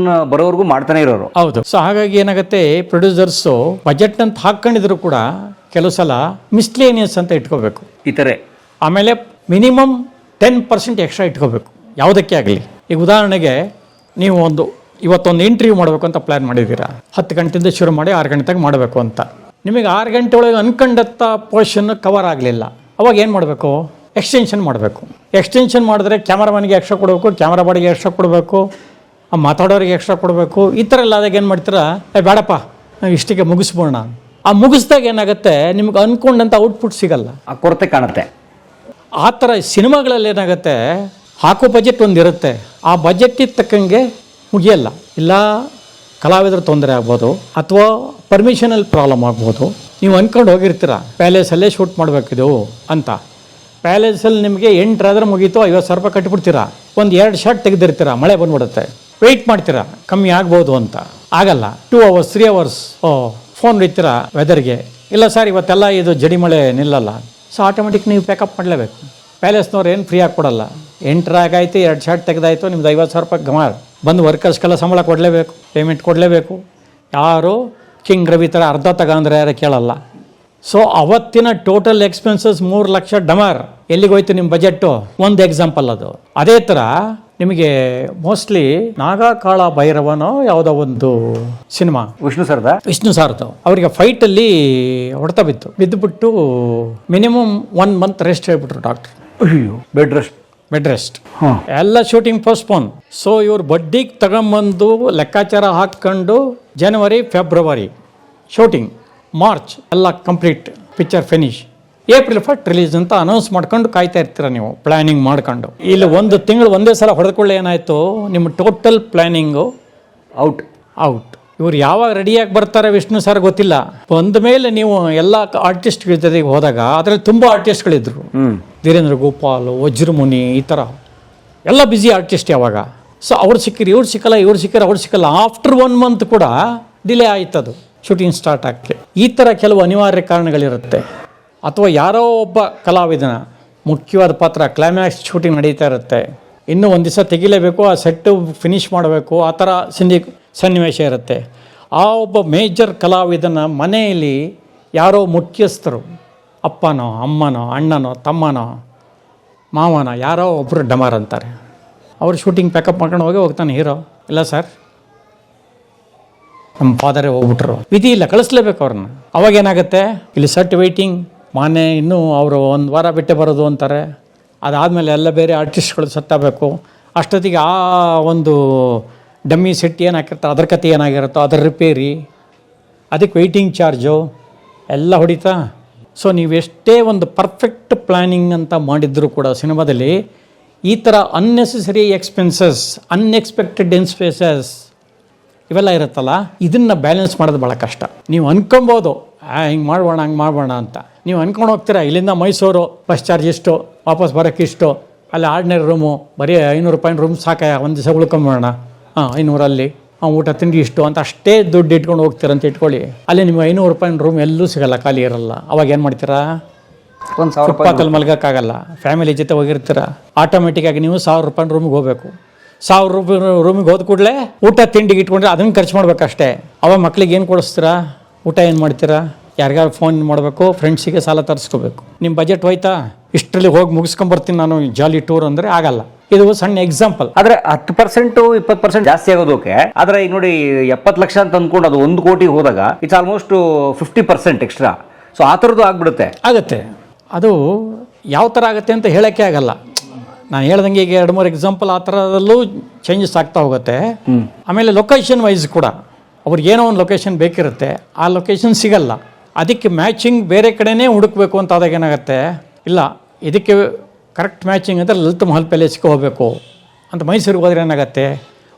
Speaker 3: ಬರೋವರೆಗೂ ಮಾಡ್ತಾನೆ ಇರೋರು.
Speaker 2: ಹೌದು. ಸೊ ಹಾಗಾಗಿ ಏನಾಗುತ್ತೆ, ಪ್ರೊಡ್ಯೂಸರ್ಸು ಬಜೆಟ್ ಅಂತ ಹಾಕೊಂಡಿದ್ರು ಕೂಡ ಕೆಲವು ಸಲ ಮಿಸ್ಲೇನಿಯಸ್ ಅಂತ ಇಟ್ಕೋಬೇಕು
Speaker 3: ಈ ಥರ.
Speaker 2: ಆಮೇಲೆ ಮಿನಿಮಮ್ 10% ಎಕ್ಸ್ಟ್ರಾ ಇಟ್ಕೋಬೇಕು ಯಾವುದಕ್ಕೆ ಆಗಲಿ. ಈಗ ಉದಾಹರಣೆಗೆ ನೀವು ಇವತ್ತೊಂದು ಇಂಟರ್ವ್ಯೂ ಮಾಡಬೇಕು ಅಂತ ಪ್ಲ್ಯಾನ್ ಮಾಡಿದ್ದೀರಾ. 10 ಗಂಟೆಯಿಂದ ಶುರು ಮಾಡಿ 6 ಗಂಟೆ ತನಕ ಮಾಡಬೇಕು ಅಂತ. ನಿಮಗೆ 6 ಗಂಟೆ ಒಳಗೆ ಅನ್ಕೊಂಡಂಥ ಪೋರ್ಷನ್ ಕವರ್ ಆಗಲಿಲ್ಲ. ಅವಾಗ ಏನು ಮಾಡಬೇಕು? ಎಕ್ಸ್ಟೆನ್ಷನ್ ಮಾಡಬೇಕು. ಎಕ್ಸ್ಟೆನ್ಷನ್ ಮಾಡಿದ್ರೆ ಕ್ಯಾಮರಾಮನ್ಗೆ ಎಕ್ಸ್ಟ್ರಾ ಕೊಡಬೇಕು, ಕ್ಯಾಮ್ರಾ ಬಾಡಿಗೆ ಎಕ್ಸ್ಟ್ರಾ ಕೊಡಬೇಕು, ಮಾತಾಡೋರಿಗೆ ಎಕ್ಸ್ಟ್ರಾ ಕೊಡಬೇಕು. ಈ ಥರ ಎಲ್ಲ ಆದಾಗ ಏನು ಮಾಡ್ತೀರಾ, ಬೇಡಪ್ಪ ನಾವು ಇಷ್ಟಿಗೆ ಮುಗಿಸ್ಬೋಣ. ಆ ಮುಗಿಸ್ದಾಗ ಏನಾಗುತ್ತೆ, ನಿಮ್ಗೆ ಅಂದ್ಕೊಂಡಂಥ ಔಟ್ಪುಟ್ ಸಿಗಲ್ಲ,
Speaker 3: ಆ ಕೊರತೆ ಕಾಣುತ್ತೆ.
Speaker 2: ಆ ಥರ ಸಿನಿಮಾಗಳಲ್ಲಿ ಏನಾಗುತ್ತೆ, ಹಾಕೋ ಬಜೆಟ್ ಒಂದಿರುತ್ತೆ, ಆ ಬಜೆಟ್ಟಿಗೆ ತಕ್ಕಂಗೆ ಮುಗಿಯಲ್ಲ. ಇಲ್ಲ ಕಲಾವಿದರ ತೊಂದರೆ ಆಗ್ಬೋದು, ಅಥವಾ ಪರ್ಮಿಷನಲ್ಲಿ ಪ್ರಾಬ್ಲಮ್ ಆಗ್ಬೋದು. ನೀವು ಅಂದ್ಕೊಂಡು ಹೋಗಿರ್ತೀರ ಪ್ಯಾಲೇಸಲ್ಲೇ ಶೂಟ್ ಮಾಡಬೇಕಿದು ಅಂತ. ಪ್ಯಾಲೇಸಲ್ಲಿ ನಿಮಗೆ 8 ಆದ್ರೆ ಮುಗೀತು, 50,000 ರೂಪಾಯಿ ಕಟ್ಟಿಬಿಡ್ತೀರಾ. 1-2 ಶಾಟ್ ತೆಗೆದಿರ್ತೀರ, ಮಳೆ ಬಂದ್ಬಿಡುತ್ತೆ, ವೆಯ್ಟ್ ಮಾಡ್ತೀರಾ ಕಮ್ಮಿ ಆಗ್ಬೋದು ಅಂತ. ಆಗಲ್ಲ. 2 hours 3 hours ಫೋನ್ ಹೊಡಿತೀರಾ ವೆದರ್ಗೆ, ಇಲ್ಲ ಸರ್ ಇವತ್ತೆಲ್ಲ ಇದು ಜಡಿ ಮಳೆ ನಿಲ್ಲಲ್ಲ. ಸೊ ಆಟೋಮೆಟಿಕ್ ನೀವು ಪ್ಯಾಕಪ್ ಮಾಡಲೇಬೇಕು. ಪ್ಯಾಲೇಸ್ನವ್ರು ಏನು ಫ್ರೀಯಾಗಿ ಕೊಡಲ್ಲ. 8 ಆಗಾಯ್ತು, 2 ಶಾಟ್ ತೆಗೆದಾಯ್ತು, ನಿಮ್ದು 50,000 ರೂಪಾಯಿ ಗಮಾರ್. ಬಂದು ವರ್ಕರ್ಸ್ಗೆಲ್ಲ ಸಂಬಳ ಕೊಡಲೇಬೇಕು, ಪೇಮೆಂಟ್ ಕೊಡಲೇಬೇಕು. ಯಾರು ಕಿಂಗ್ ರವಿ ಥರ ಅರ್ಧ ತಗೊಂಡ್ರೆ ಯಾರು ಕೇಳಲ್ಲ. ಸೊ ಅವತ್ತಿನ ಟೋಟಲ್ ಎಕ್ಸ್ಪೆನ್ಸಸ್ 3 ಲಕ್ಷ ಡಮಾರ್. ಎಲ್ಲಿಗೆ ಹೋಯ್ತು ನಿಮ್ಮ ಬಜೆಟ್ಟು? ಒಂದು ಎಕ್ಸಾಂಪಲ್ ಅದು. ಅದೇ ಥರ ನಿಮಗೆ ಮೋಸ್ಟ್ಲಿ ನಾಗಾಕಾಳ ಭೈರವನೋ ಯಾವುದೋ ಒಂದು ಸಿನಿಮಾ, ವಿಷ್ಣು ಸಾರ್ದು ಅವರಿಗೆ ಫೈಟಲ್ಲಿ ಹೊಡೆತ ಬಿದ್ದುಬಿಟ್ಟು ಮಿನಿಮಮ್ 1 month ರೆಸ್ಟ್ ಹೇಳ್ಬಿಟ್ರು ಡಾಕ್ಟ್ರು.
Speaker 3: ಅಯ್ಯೋ, ಬೆಡ್ ರೆಸ್ಟ್.
Speaker 2: ಎಲ್ಲ ಶೂಟಿಂಗ್ ಪೋಸ್ಟ್ಪೋನ್. ಸೊ ಇವ್ರು ಬಡ್ಡಿಗೆ ತಗೊಂಬಂದು ಲೆಕ್ಕಾಚಾರ ಹಾಕ್ಕೊಂಡು ಜನವರಿ ಫೆಬ್ರವರಿ ಶೂಟಿಂಗ್, ಮಾರ್ಚ್ ಎಲ್ಲ complete, picture finish, April 1st release ಅಂತ ಅನೌನ್ಸ್ ಮಾಡ್ಕೊಂಡು ಕಾಯ್ತಾ ಇರ್ತೀರ ನೀವು, ಪ್ಲಾನಿಂಗ್ ಮಾಡ್ಕೊಂಡು. ಇಲ್ಲಿ 1 ತಿಂಗಳು ಒಂದೇ ಸಲ ಹೊಡೆದುಕೊಳ್ಳೆ ಏನಾಯಿತು, ನಿಮ್ಮ ಟೋಟಲ್ ಪ್ಲಾನಿಂಗು ಔಟ್. ಇವ್ರು ಯಾವಾಗ ರೆಡಿಯಾಗಿ ಬರ್ತಾರೆ ವಿಷ್ಣು ಸರ್ ಗೊತ್ತಿಲ್ಲ. ಬಂದ ಮೇಲೆ ನೀವು ಎಲ್ಲ ಆರ್ಟಿಸ್ಟ್ಗಳ ಜೊತೆಗೆ ಹೋದಾಗ ಅದರಲ್ಲಿ ತುಂಬ ಆರ್ಟಿಸ್ಟ್ಗಳಿದ್ರು. ಧೀರೇಂದ್ರ ಗೋಪಾಲ್, ವಜ್ರಮುನಿ, ಈ ಥರ ಎಲ್ಲ ಬ್ಯುಸಿ ಆರ್ಟಿಸ್ಟ್ ಯಾವಾಗ. ಸೊ ಅವ್ರು ಸಿಕ್ಕಿರಿ, ಇವ್ರು ಸಿಕ್ಕಲ್ಲ, ಇವ್ರು ಸಿಕ್ಕಿರ, ಅವ್ರು ಸಿಕ್ಕಲ್ಲ. ಆಫ್ಟರ್ 1 month ಕೂಡ ಡಿಲೇ ಆಯ್ತದು ಶೂಟಿಂಗ್ ಸ್ಟಾರ್ಟ್ ಆಗಕ್ಕೆ. ಈ ಥರ ಕೆಲವು ಅನಿವಾರ್ಯ ಕಾರಣಗಳಿರುತ್ತೆ. ಅಥವಾ ಯಾರೋ ಒಬ್ಬ ಕಲಾವಿದನ ಮುಖ್ಯವಾದ ಪಾತ್ರ, ಕ್ಲೈಮ್ಯಾಕ್ಸ್ ಶೂಟಿಂಗ್ ನಡೀತಾ ಇರುತ್ತೆ, ಇನ್ನೂ 1 ದಿವಸ ತೆಗಿಲೇಬೇಕು, ಆ ಸೆಟ್ಟು ಫಿನಿಷ್ ಮಾಡಬೇಕು, ಆ ಥರ ಸನ್ನಿವೇಶ ಇರುತ್ತೆ. ಆ ಒಬ್ಬ ಮೇಜರ್ ಕಲಾವಿದನ ಮನೆಯಲ್ಲಿ ಯಾರೋ ಮುಖ್ಯಸ್ಥರು, ಅಪ್ಪನೋ ಅಮ್ಮನೋ ಅಣ್ಣನೋ ತಮ್ಮನೋ ಮಾವನೋ ಯಾರೋ ಒಬ್ಬರು ಡಮಾರ್ ಅಂತಾರೆ. ಅವರು ಶೂಟಿಂಗ್ ಪ್ಯಾಕಪ್ ಮಾಡ್ಕೊಂಡು ಹೋಗ್ತಾನೆ ಹೀರೋ. ಇಲ್ಲ ಸರ್, ನಮ್ಮ ಫಾದರೇ ಹೋಗ್ಬಿಟ್ರು, ವಿಧಿ ಇಲ್ಲ, ಕಳಿಸ್ಲೇಬೇಕು ಅವ್ರನ್ನ. ಅವಾಗೇನಾಗುತ್ತೆ, ಇಲ್ಲಿ ಸೆಟ್ ವೆಯ್ಟಿಂಗ್, ಮಾನ್ಯ ಇನ್ನೂ ಅವರು 1 ವಾರ ಬಿಟ್ಟೆ ಬರೋದು ಅಂತಾರೆ. ಅದಾದಮೇಲೆ ಎಲ್ಲ ಬೇರೆ ಆರ್ಟಿಸ್ಟ್ಗಳು ಸತ್ತಬೇಕು. ಅಷ್ಟೊತ್ತಿಗೆ ಆ ಒಂದು ಡಮ್ಮಿ ಸೆಟ್ ಏನು ಹಾಕಿರ್ತಾರೆ, ಅದ್ರ ಕತೆ ಏನಾಗಿರುತ್ತೋ ಅದರ ರಿಪೇರಿ, ಅದಕ್ಕೆ ವೆಯ್ಟಿಂಗ್ ಚಾರ್ಜು ಎಲ್ಲ ಹೊಡಿತಾ. ಸೊ ನೀವೆಷ್ಟೇ ಒಂದು ಪರ್ಫೆಕ್ಟ್ ಪ್ಲ್ಯಾನಿಂಗ್ ಅಂತ ಮಾಡಿದರೂ ಕೂಡ ಸಿನಿಮಾದಲ್ಲಿ ಈ ಥರ ಅನ್ನೆಸೆಸರಿ ಎಕ್ಸ್ಪೆನ್ಸಸ್, ಅನ್ಎಕ್ಸ್ಪೆಕ್ಟೆಡ್ ಎಕ್ಸ್ಪೆನ್ಸಸ್ ಇವೆಲ್ಲ ಇರುತ್ತಲ್ಲ, ಇದನ್ನು ಬ್ಯಾಲೆನ್ಸ್ ಮಾಡೋದು ಭಾಳ ಕಷ್ಟ. ನೀವು ಅನ್ಕೊಬೋದು ಹಿಂಗೆ ಮಾಡ್ಬೋಣ ಹಂಗೆ ಮಾಡ್ಬೋಣ ಅಂತ ನೀವು ಅಂದ್ಕೊಂಡು ಹೋಗ್ತೀರಾ. ಇಲ್ಲಿಂದ ಮೈಸೂರು ಬಸ್ ಚಾರ್ಜ್ ಇಷ್ಟು, ವಾಪಸ್ ಬರೋಕ್ಕೆ ಇಷ್ಟು, ಅಲ್ಲಿ ಆರ್ಡಿನರಿ ರೂಮು ಬರೀ 500 ರೂಪಾಯಿ ರೂಮ್ ಸಾಕ, ಒಂದು ದಿವಸ ಉಳ್ಕೊಂಬೋಣ, 500 ಅಲ್ಲಿ ಊಟ ತಿಂಡಿ ಇಷ್ಟು ಅಂತ ಅಷ್ಟೇ ದುಡ್ಡು ಇಟ್ಕೊಂಡು ಹೋಗ್ತೀರ ಅಂತ ಇಟ್ಕೊಳ್ಳಿ. ಅಲ್ಲಿ ನಿಮ್ಗೆ 500 ರೂಪಾಯಿ ರೂಮ್ ಎಲ್ಲೂ ಸಿಗಲ್ಲ, ಖಾಲಿ ಇರಲ್ಲ. ಅವಾಗ ಏನು ಮಾಡ್ತೀರಾ?
Speaker 3: 1,000 ರೂಪಾಯಿ
Speaker 2: ಫುಟ್ಪಾತಲ್ಲಿ ಮಲ್ಗೋಕ್ಕಾಗಲ್ಲ. ಫ್ಯಾಮಿಲಿ ಜೊತೆ ಹೋಗಿರ್ತೀರ, ಆಟೋಮೆಟಿಕ್ಕಾಗಿ ನೀವು 1,000 ರೂಪಾಯಿ ರೂಮಿಗೆ ಹೋಗಬೇಕು. 1,000 ರೂಪಾಯಿ ರೂಮಿಗೆ ಹೋದ ಕೂಡಲೇ ಊಟ ತಿಂಡಿಗೆ ಇಟ್ಕೊಂಡ್ರೆ ಅದನ್ನು ಖರ್ಚು ಮಾಡ್ಬೇಕಷ್ಟೇ. ಅವಾಗ ಮಕ್ಳಿಗೆ ಏನು ಕೊಡಿಸ್ತೀರಾ? ಊಟ ಏನು ಮಾಡ್ತೀರಾ? ಯಾರಿಗಾರು ಫೋನ್ ಮಾಡಬೇಕು, ಫ್ರೆಂಡ್ಸಿಗೆ ಸಾಲ ತರಿಸ್ಕೋಬೇಕು. ನಿಮ್ಮ ಬಜೆಟ್ ಹೋಯ್ತಾ? ಇಷ್ಟರಲ್ಲಿ ಹೋಗಿ ಮುಗಿಸ್ಕೊಂಬರ್ತೀನಿ ನಾನು ಜಾಲಿ ಟೂರ್ ಅಂದರೆ ಆಗಲ್ಲ. ಇದು ಸಣ್ಣ ಎಕ್ಸಾಂಪಲ್.
Speaker 3: ಆದ್ರೆ 10% 20% ಜಾಸ್ತಿ ಆಗೋದಕ್ಕೆ. ಆದ್ರೆ ಈಗ ನೋಡಿ 70 ಲಕ್ಷ ಅಂತ ಅಂದ್ಕೊಂಡು ಅದು 1 ಕೋಟಿ ಹೋದಾಗ ಇಟ್ಸ್ ಆಲ್ಮೋಸ್ಟ್ 50% ಎಕ್ಸ್ಟ್ರಾ. ಸೊ ಆ ಥರದ್ದು ಆಗ್ಬಿಡುತ್ತೆ.
Speaker 2: ಆಗುತ್ತೆ. ಅದು ಯಾವ ಥರ ಆಗುತ್ತೆ ಅಂತ ಹೇಳೋಕ್ಕೆ ಆಗಲ್ಲ. ನಾನು ಹೇಳ್ದಂಗೆ ಈಗ 2-3 ಎಕ್ಸಾಂಪಲ್ ಆ ಥರದಲ್ಲೂ ಚೇಂಜಸ್ ಆಗ್ತಾ ಹೋಗುತ್ತೆ. ಆಮೇಲೆ ಲೊಕೇಶನ್ ವೈಸ್ ಕೂಡ ಅವ್ರಿಗೇನೋ ಒಂದು ಲೊಕೇಶನ್ ಬೇಕಿರುತ್ತೆ, ಆ ಲೊಕೇಶನ್ ಸಿಗಲ್ಲ. ಅದಕ್ಕೆ ಮ್ಯಾಚಿಂಗ್ ಬೇರೆ ಕಡೆನೇ ಹುಡುಕಬೇಕು ಅಂತ ಆದಾಗ ಏನಾಗುತ್ತೆ, ಇಲ್ಲ ಇದಕ್ಕೆ ಕರೆಕ್ಟ್ ಮ್ಯಾಚಿಂಗ್ ಅಂದರೆ ಲಲಿತ ಮಹಲ್ ಪ್ಯಾಲೇಸ್ಗೆ ಹೋಗಬೇಕು ಅಂತ ಮೈಸೂರಿಗೆ ಹೋದ್ರೆ ಏನಾಗುತ್ತೆ,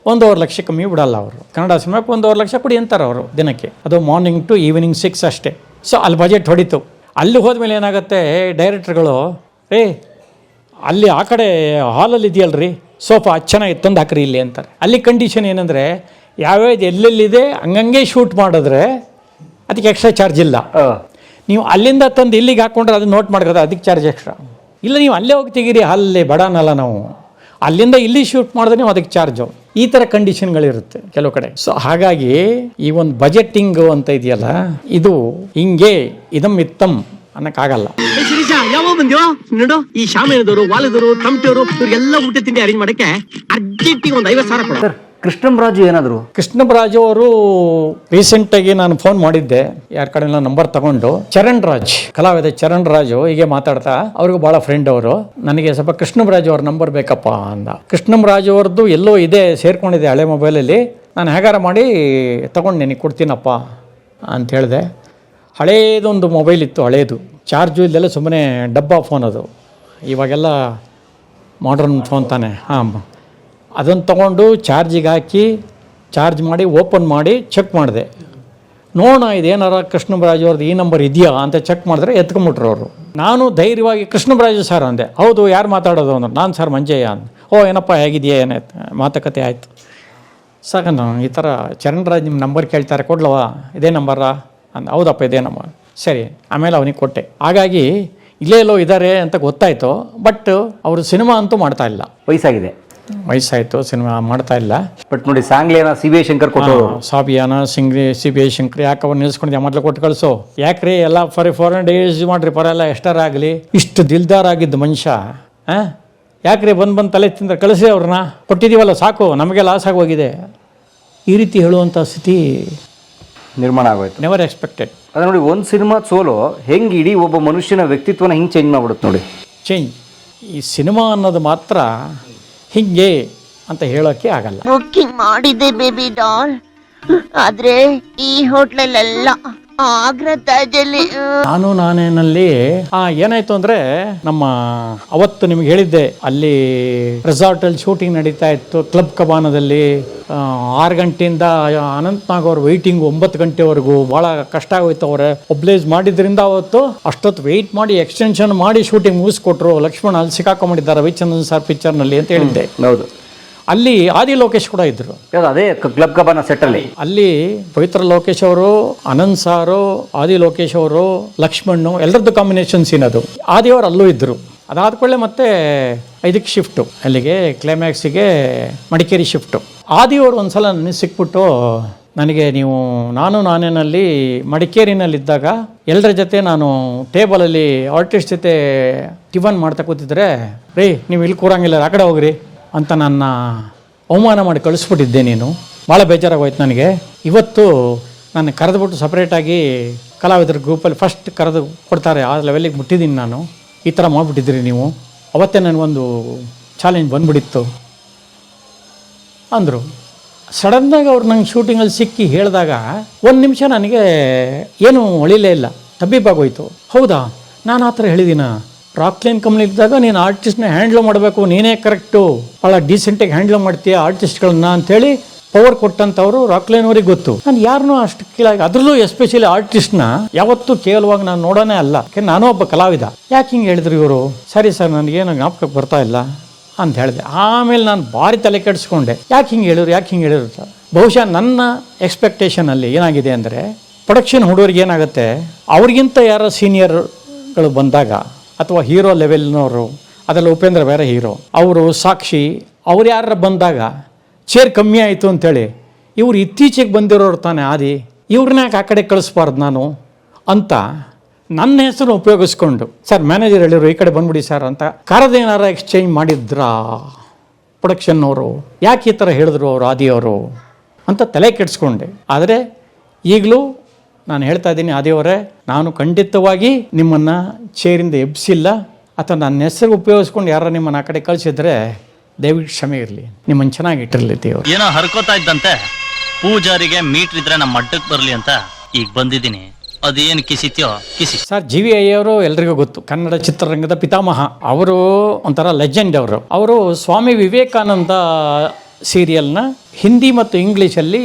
Speaker 2: 1.5 ಲಕ್ಷ ಕಮ್ಮಿ ಬಿಡಲ್ಲ ಅವರು. ಕನ್ನಡ ಸಿನಿಮಾಕ್ಕೆ 1.5 ಲಕ್ಷ ಕೊಡಿ ಅಂತಾರೆ ಅವರು ದಿನಕ್ಕೆ. ಅದು ಮಾರ್ನಿಂಗ್ ಟು ಈವ್ನಿಂಗ್ 6 ಅಷ್ಟೇ. ಸೊ ಅಲ್ಲಿ ಬಜೆಟ್ ಹೊಡಿತು. ಅಲ್ಲಿ ಹೋದ್ಮೇಲೆ ಏನಾಗುತ್ತೆ, ಡೈರೆಕ್ಟ್ರುಗಳು ಅಲ್ಲಿ ಆ ಕಡೆ ಹಾಲಲ್ಲಿ ಇದೆಯಲ್ರಿ ಸೋಫಾ ಚೆನ್ನಾಗಿ ತಂದು ಹಾಕ್ರಿ ಇಲ್ಲಿ ಅಂತಾರೆ. ಅಲ್ಲಿ ಕಂಡೀಷನ್ ಏನಂದರೆ ಯಾವ್ಯಾವ್ದು ಎಲ್ಲೆಲ್ಲಿದೆ ಹಂಗಂಗೆ ಶೂಟ್ ಮಾಡಿದ್ರೆ ಅದಕ್ಕೆ ಎಕ್ಸ್ಟ್ರಾ ಚಾರ್ಜ್ ಇಲ್ಲ. ನೀವು ಅಲ್ಲಿಂದ ತಂದು ಇಲ್ಲಿಗೆ ಹಾಕ್ಕೊಂಡ್ರೆ ಅದು ನೋಟ್ ಮಾಡಿರೋದು ಅದಕ್ಕೆ ಚಾರ್ಜ್ ಎಕ್ಸ್ಟ್ರಾ ಇಲ್ಲ. ನೀವು ಅಲ್ಲೇ ಹೋಗಿ ತೆಗೀರಿ, ಅಲ್ಲೇ ಬಡಾನಲ್ಲ ನಾವು, ಅಲ್ಲಿಂದ ಇಲ್ಲಿ ಶೂಟ್ ಮಾಡಿದ್ರೆ ನೀವು ಅದಕ್ಕೆ ಚಾರ್ಜು. ಈ ಥರ ಕಂಡೀಷನ್ಗಳಿರುತ್ತೆ ಕೆಲವು ಕಡೆ. ಸೊ ಹಾಗಾಗಿ ಈ ಒಂದು ಬಜೆಟಿಂಗು ಅಂತ ಇದೆಯಲ್ಲ, ಇದು ಹಿಂಗೆ ಇದಮ್ ಇತ್ತಮ್ ಅನ್ನಕ್ಕಾಗಲ್ಲ.
Speaker 1: ಯಾವ ಬಂದ್ಯೋ ನೋಡು, ಈ ಶಾಮಿಯಾನದವರು, ವಾಲದವರು, ತಮಟೆಯವರು ಇವ್ರಿಗೆಲ್ಲ ಊಟ ತಿಂಡಿ ಅರೇಂಜ್ ಮಾಡಕ್ಕೆ ಅರ್ಜೆಂಟಿಗೆ ಒಂದು 50,000 ಕೊಡು.
Speaker 3: ಕೃಷ್ಣಂರಾಜು ಏನಾದ್ರು?
Speaker 2: ಕೃಷ್ಣರಾಜು ಅವರು ರೀಸೆಂಟಾಗಿ ನಾನು ಫೋನ್ ಮಾಡಿದ್ದೆ, ಯಾರ ಕಡೆ ನಂಬರ್ ತಗೊಂಡು. ಚರಣ್ ರಾಜ್, ಕಲಾವಿದ ಚರಣ್ ರಾಜು ಹೀಗೆ ಮಾತಾಡ್ತಾ, ಅವ್ರಿಗೂ ಭಾಳ ಫ್ರೆಂಡ್ ಅವರು. ನನಗೆ ಸ್ವಲ್ಪ ಕೃಷ್ಣರಾಜು ಅವ್ರ ನಂಬರ್ ಬೇಕಪ್ಪ ಅಂದ. ಕೃಷ್ಣರಾಜು ಅವ್ರದ್ದು ಎಲ್ಲೋ ಇದೆ, ಸೇರ್ಕೊಂಡಿದೆ ಹಳೆ ಮೊಬೈಲಲ್ಲಿ. ನಾನು ಹೇಗಾರ ಮಾಡಿ ತಗೊಂಡು ನಿನಗೆ ಕೊಡ್ತೀನಪ್ಪ ಅಂತ ಹೇಳಿದೆ. ಹಳೇದೊಂದು ಮೊಬೈಲ್ ಇತ್ತು, ಹಳೇದು, ಚಾರ್ಜು ಇಲ್ಲೆಲ್ಲ, ಸುಮ್ಮನೆ ಡಬ್ಬಾ ಫೋನ್ ಅದು. ಇವಾಗೆಲ್ಲ ಮಾಡ್ರನ್ ಫೋನ್ ತಾನೆ. ಅದನ್ನು ತೊಗೊಂಡು ಚಾರ್ಜಿಗೆ ಹಾಕಿ ಚಾರ್ಜ್ ಮಾಡಿ ಓಪನ್ ಮಾಡಿ ಚೆಕ್ ಮಾಡಿದೆ. ನೋಡೋಣ ಇದೇನಾರ ಕೃಷ್ಣರಾಜು ಅವ್ರದ್ದು ಈ ನಂಬರ್ ಇದೆಯಾ ಅಂತ ಚೆಕ್ ಮಾಡಿದ್ರೆ ಎತ್ಕೊಂಬಿಟ್ರು ಅವರು. ನಾನು ಧೈರ್ಯವಾಗಿ ಕೃಷ್ಣರಾಜು ಸರ್ ಅಂದೆ. ಹೌದು, ಯಾರು ಮಾತಾಡೋದು ಅಂದರು. ನಾನು ಸರ್ ಮಂಜಯ್ಯ ಅಂದ. ಓ ಏನಪ್ಪ ಹೇಗಿದೆಯಾ, ಏನಾಯ್ತು, ಮಾತುಕತೆ ಆಯಿತು. ಸಾಕ ನಾನು ಈ ಥರ ಚರಣ್ ರಾಜ್ ನಿಮ್ಮ ನಂಬರ್ ಕೇಳ್ತಾರೆ, ಕೊಡ್ಲವಾ, ಇದೇ ನಂಬರಾ ಅಂದ. ಹೌದಪ್ಪ ಇದೇ ನಂಬರ್. ಸರಿ, ಆಮೇಲೆ ಅವನಿಗೆ ಕೊಟ್ಟೆ. ಹಾಗಾಗಿ ಇಲ್ಲೇ ಎಲ್ಲೋ ಇದ್ದಾರೆ ಅಂತ ಗೊತ್ತಾಯಿತು. ಬಟ್ ಅವರು ಸಿನಿಮಾ ಅಂತೂ ಮಾಡ್ತಾ ಇಲ್ಲ, ವಯಸ್ಸಾಯಿತು, ಸಿನಿಮಾ ಮಾಡ್ತಾ ಇಲ್ಲ.
Speaker 3: ಬಟ್ ನೋಡಿ, ಸಾಂಗ್ಲಿಯಾನ CBI ಶಂಕರ್ ಕೊಟ್ಟರು.
Speaker 2: ಸಾಬಿಯಾನ CBI ಶಂಕರ್ ಯಾಕೆ ಅವ್ರು ನಿಲ್ಸ್ಕೊಂಡಿದ್ದೆ, ಮೊದಲು ಕೊಟ್ಟು ಕಳಿಸು. ಯಾಕ್ರಿ ಎಲ್ಲ ಫಾರಿನ್ ಡೇಸ್ ಮಾಡ್ರಿ, ಪರಲ್ಲ ಎಷ್ಟರಾಗಲಿ. ಇಷ್ಟು ದಿಲ್ದಾರ್ ಆಗಿದ್ದು ಮನುಷ್ಯ, ಯಾಕ್ರಿ ಬಂದು ತಲೆ ತಿಂದ್ರೆ ಕಳಿಸಿ ಅವ್ರನ್ನ. ಕೊಟ್ಟಿದ್ದೀವಲ್ಲ ಸಾಕು, ನಮಗೆ ಲಾಸ್ ಆಗೋಗಿದೆ. ಈ ರೀತಿ ಹೇಳುವಂಥ ಸ್ಥಿತಿ
Speaker 3: ನಿರ್ಮಾಣ ಆಗೋಯ್ತು.
Speaker 2: Never expected.
Speaker 3: ಅದೇ ನೋಡಿ, ಒಂದು ಸಿನಿಮಾ ಸೋಲು ಹೆಂಗೆ ಇಡೀ ಒಬ್ಬ ಮನುಷ್ಯನ ವ್ಯಕ್ತಿತ್ವನ ಹಿಂಗೆ ಚೇಂಜ್ ಮಾಡ್ಬಿಡುತ್ತೆ ನೋಡಿ.
Speaker 2: ಚೇಂಜ್. ಈ ಸಿನಿಮಾ ಅನ್ನೋದು ಮಾತ್ರ ಹಿಂಗೆ ಅಂತ ಹೇಳೋಕ್ಕೆ ಆಗಲ್ಲ.
Speaker 5: ಬುಕ್ಕಿಂಗ್ ಮಾಡಿದೆ ಬೇಬಿ ಡಾಲ್, ಆದ್ರೆ ಈ ಹೋಟ್ಲಲ್ಲೆಲ್ಲ ಆಗ್ರಾ ತಾಜಲ್ಲಿ.
Speaker 2: ನಾನು ನಾನೇನಲ್ಲಿ ಏನಾಯ್ತು ಅಂದ್ರೆ, ನಮ್ಮ ಅವತ್ತು ನಿಮ್ಗೆ ಹೇಳಿದ್ದೆ, ಅಲ್ಲಿ ರೆಸಾರ್ಟ್ ಅಲ್ಲಿ ಶೂಟಿಂಗ್ ನಡೀತಾ ಇತ್ತು. ಕ್ಲಬ್ ಕಬಾನದಲ್ಲಿ 6 ಗಂಟೆಯಿಂದ ಅನಂತ್ನಾಗ್ ಅವ್ರ ವೆಯ್ಟಿಂಗ್ 9 ಗಂಟೆವರೆಗೂ ಭಾಳ ಕಷ್ಟ ಆಗೋಯ್ತು. ಅವರೇ ಒಬ್ಲೇಜ್ ಮಾಡಿದ್ರಿಂದ ಅವತ್ತು ಅಷ್ಟೊತ್ತು ವೆಯ್ಟ್ ಮಾಡಿ ಎಕ್ಸ್ಟೆನ್ಷನ್ ಮಾಡಿ ಶೂಟಿಂಗ್ ಮುಗಿಸ್ಕೊಟ್ರು. ಲಕ್ಷ್ಮಣ್ ಅಲ್ಲಿ ಸಿಕ್ಕಾಕೊಂಡಿದ್ದಾರೆ ರವಿಚಂದ್ರನ್ ಸರ್ ಪಿಕ್ಚರ್ನಲ್ಲಿ ಅಂತ ಹೇಳಿದ್ದೆ.
Speaker 3: ಹೌದು.
Speaker 2: ಅಲ್ಲಿ ಆದಿ ಲೋಕೇಶ್ ಕೂಡ ಇದ್ರು.
Speaker 3: ಅದೇ ಕ್ಲಬ್ ಕಬಾನ ಸೆಟ್
Speaker 2: ಅಲ್ಲಿ ಪವಿತ್ರ ಲೋಕೇಶ್ ಅವರು, ಅನಂತ್ ಸಾರು, ಆದಿ ಲೋಕೇಶ್ ಅವರು, ಲಕ್ಷ್ಮಣ್ಣು ಎಲ್ಲರದ್ದು ಕಾಂಬಿನೇಷನ್ ಸೀನ್ ಅದು. ಆದಿಯವರು ಅಲ್ಲೂ ಇದ್ದರು. ಅದಾದ್ಕೊಳ್ಳೆ ಮತ್ತೆ 5ಕ್ಕೆ ಶಿಫ್ಟು, ಅಲ್ಲಿಗೆ ಕ್ಲೈಮ್ಯಾಕ್ಸಿಗೆ ಮಡಿಕೇರಿ ಶಿಫ್ಟು. ಆದಿಯವರು ಒಂದ್ಸಲ ನನಗೆ ಸಿಕ್ಬಿಟ್ಟು, ನನಗೆ ನೀವು ನಾನು ನಾನೇನಲ್ಲಿ ಮಡಿಕೇರಿನಲ್ಲಿದ್ದಾಗ ಎಲ್ಲರ ಜೊತೆ ನಾನು ಟೇಬಲಲ್ಲಿ ಆರ್ಟಿಸ್ಟ್ ಜೊತೆ ಟಿಫನ್ ಮಾಡ್ತಾ ಕೂತಿದ್ರೆ, ರೀ ನೀವು ಇಲ್ಲಿ ಕೂರಂಗಿಲ್ಲ, ಆ ಕಡೆ ಹೋಗ್ರಿ ಅಂತ ನನ್ನ ಅವಮಾನ ಮಾಡಿ ಕಳಿಸ್ಬಿಟ್ಟಿದ್ದೆ ನೀನು. ಭಾಳ ಬೇಜಾರಾಗೋಯ್ತು ನನಗೆ. ಇವತ್ತು ನಾನು ಕರೆದುಬಿಟ್ಟು ಸಪ್ರೇಟಾಗಿ ಕಲಾವಿದರ ಗ್ರೂಪಲ್ಲಿ ಫಸ್ಟ್ ಕರೆದು ಕೊಡ್ತಾರೆ, ಆ ಲೆವೆಲ್ಲಿಗೆ ಮುಟ್ಟಿದ್ದೀನಿ ನಾನು. ಈ ಥರ ಮಾಡಿಬಿಟ್ಟಿದ್ರಿ ನೀವು, ಅವತ್ತೇ ನನಗೊಂದು ಚಾಲೆಂಜ್ ಬಂದುಬಿಡಿತ್ತು ಅಂದರು. ಸಡನ್ನಾಗಿ ಅವ್ರು ನಂಗೆ ಶೂಟಿಂಗಲ್ಲಿ ಸಿಕ್ಕಿ ಹೇಳಿದಾಗ 1 ನಿಮಿಷ ನನಗೆ ಏನೂ ಹೊಳಿಲೇ ಇಲ್ಲ, ತಬ್ಬಿಬ್ಬಾಗೋಯ್ತು. ಹೌದಾ, ನಾನು ಆ ಥರ ಹೇಳಿದ್ದೀನ? ರಾಕ್ಲೈನ್ ಕಂಪ್ನಿ ಇದ್ದಾಗ ನೀನು ಆರ್ಟಿಸ್ಟ್ನ ಹ್ಯಾಂಡ್ಲ್ ಮಾಡಬೇಕು, ನೀನೇ ಕರೆಕ್ಟು, ಭಾಳ ಡೀಸೆಂಟಾಗಿ ಹ್ಯಾಂಡ್ಲ್ ಮಾಡ್ತೀಯ ಆರ್ಟಿಸ್ಟ್ಗಳನ್ನ ಅಂಥೇಳಿ ಪವರ್ ಕೊಟ್ಟಂಥವ್ರು ರಾಕ್ಲೈನ್ ಅವ್ರಿಗೆ ಗೊತ್ತು. ನಾನು ಯಾರನ್ನೂ ಅಷ್ಟು ಕೀಳಾಗಿ, ಅದರಲ್ಲೂ ಎಸ್ಪೆಷಲಿ ಆರ್ಟಿಸ್ಟ್ನ ಯಾವತ್ತೂ ಕೇವಲವಾಗಿ ನಾನು ನೋಡೋನೇ ಅಲ್ಲ. ಯಾಕೆ ನಾನು ಒಬ್ಬ ಕಲಾವಿದ. ಯಾಕೆ ಹಿಂಗೆ ಹೇಳಿದ್ರು ಇವರು? ಸರಿ ಸರ್, ನನಗೇನು ಜ್ಞಾಪಕಕ್ಕೆ ಬರ್ತಾ ಇಲ್ಲ ಅಂತ ಹೇಳಿದೆ. ಆಮೇಲೆ ನಾನು ಭಾರಿ ತಲೆ ಕೆಡಿಸ್ಕೊಂಡೆ. ಯಾಕೆ ಹಿಂಗೆ ಹೇಳಿದ್ರು ಸರ್? ಬಹುಶಃ ನನ್ನ ಎಕ್ಸ್ಪೆಕ್ಟೇಷನಲ್ಲಿ ಏನಾಗಿದೆ ಅಂದರೆ, ಪ್ರೊಡಕ್ಷನ್ ಹುಡುಗರಿಗೆ ಏನಾಗುತ್ತೆ, ಅವ್ರಿಗಿಂತ ಯಾರೋ ಸೀನಿಯರ್ಗಳು ಬಂದಾಗ ಅಥವಾ ಹೀರೋ ಲೆವೆಲ್ನವರು, ಅದರಲ್ಲಿ ಉಪೇಂದ್ರ ಬೇರೆ ಹೀರೋ, ಅವರು ಸಾಕ್ಷಿ, ಅವ್ರು ಯಾರು ಬಂದಾಗ ಚೇರ್ ಕಮ್ಮಿ ಆಯಿತು ಅಂತೇಳಿ ಇವ್ರು ಇತ್ತೀಚೆಗೆ ಬಂದಿರೋರು ತಾನೇ ಆದಿ, ಇವ್ರನ್ನ ಯಾಕೆ ಆ ಕಡೆ ಕಳಿಸ್ಬಾರ್ದು ನಾನು ಅಂತ ನನ್ನ ಹೆಸರು ಉಪಯೋಗಿಸ್ಕೊಂಡು, ಸರ್ ಮ್ಯಾನೇಜರ್ ಹೇಳಿದ್ರು ಈ ಕಡೆ ಬಂದ್ಬಿಡಿ ಸರ್ ಅಂತ, ಕರೆದೇನಾರ ಎಕ್ಸ್ಚೇಂಜ್ ಮಾಡಿದ್ರಾ ಪ್ರೊಡಕ್ಷನ್ನವರು? ಯಾಕೆ ಈ ಥರ ಹೇಳಿದ್ರು ಅವರು ಆದಿಯವರು ಅಂತ ತಲೆ ಕೆಡಿಸ್ಕೊಂಡೆ. ಆದರೆ ಈಗಲೂ ನಾನು ಹೇಳ್ತಾ ಇದ್ದೀನಿ, ಆದಿಯವರೇ, ನಾನು ಖಂಡಿತವಾಗಿ ನಿಮ್ಮನ್ನು ಚೇರಿಂದ ಎಬ್ಸಿಲ್ಲ, ಅಥವಾ ನನ್ನ ಹೆಸರು ಉಪಯೋಗಿಸ್ಕೊಂಡು ಯಾರು ನಿಮ್ಮನ್ನು ಆ ಕಡೆ ಕಳಿಸಿದ್ರೆ ದಯವಿಟ್ಟು ಕ್ಷಮೆ ಇರಲಿ. ನಿಮ್ಮನ್ನು ಚೆನ್ನಾಗಿ ಇಟ್ಟಿರಲಿ ದೇವರು.
Speaker 6: ಏನೋ ಹರ್ಕೋತಾ ಇದ್ದಂತೆ ಪೂಜಾರಿಗೆ ಮೀಟ್ರ್ ಇದ್ರೆ ನಮ್ಮ ಅಡ್ಡಕ್ಕೆ ಬರಲಿ ಅಂತ ಈಗ ಬಂದಿದ್ದೀನಿ. ಅದೇನು ಕಿಸಿತ್ಯೋ ಕಿಸಿ.
Speaker 2: ಸರ್ GV ಅಯ್ಯವರು ಎಲ್ರಿಗೂ ಗೊತ್ತು, ಕನ್ನಡ ಚಿತ್ರರಂಗದ ಪಿತಾಮಹ. ಅವರು ಒಂಥರ ಲೆಜೆಂಡ್. ಅವರು ಸ್ವಾಮಿ ವಿವೇಕಾನಂದ ಸೀರಿಯಲ್ನ ಹಿಂದಿ ಮತ್ತು ಇಂಗ್ಲೀಷಲ್ಲಿ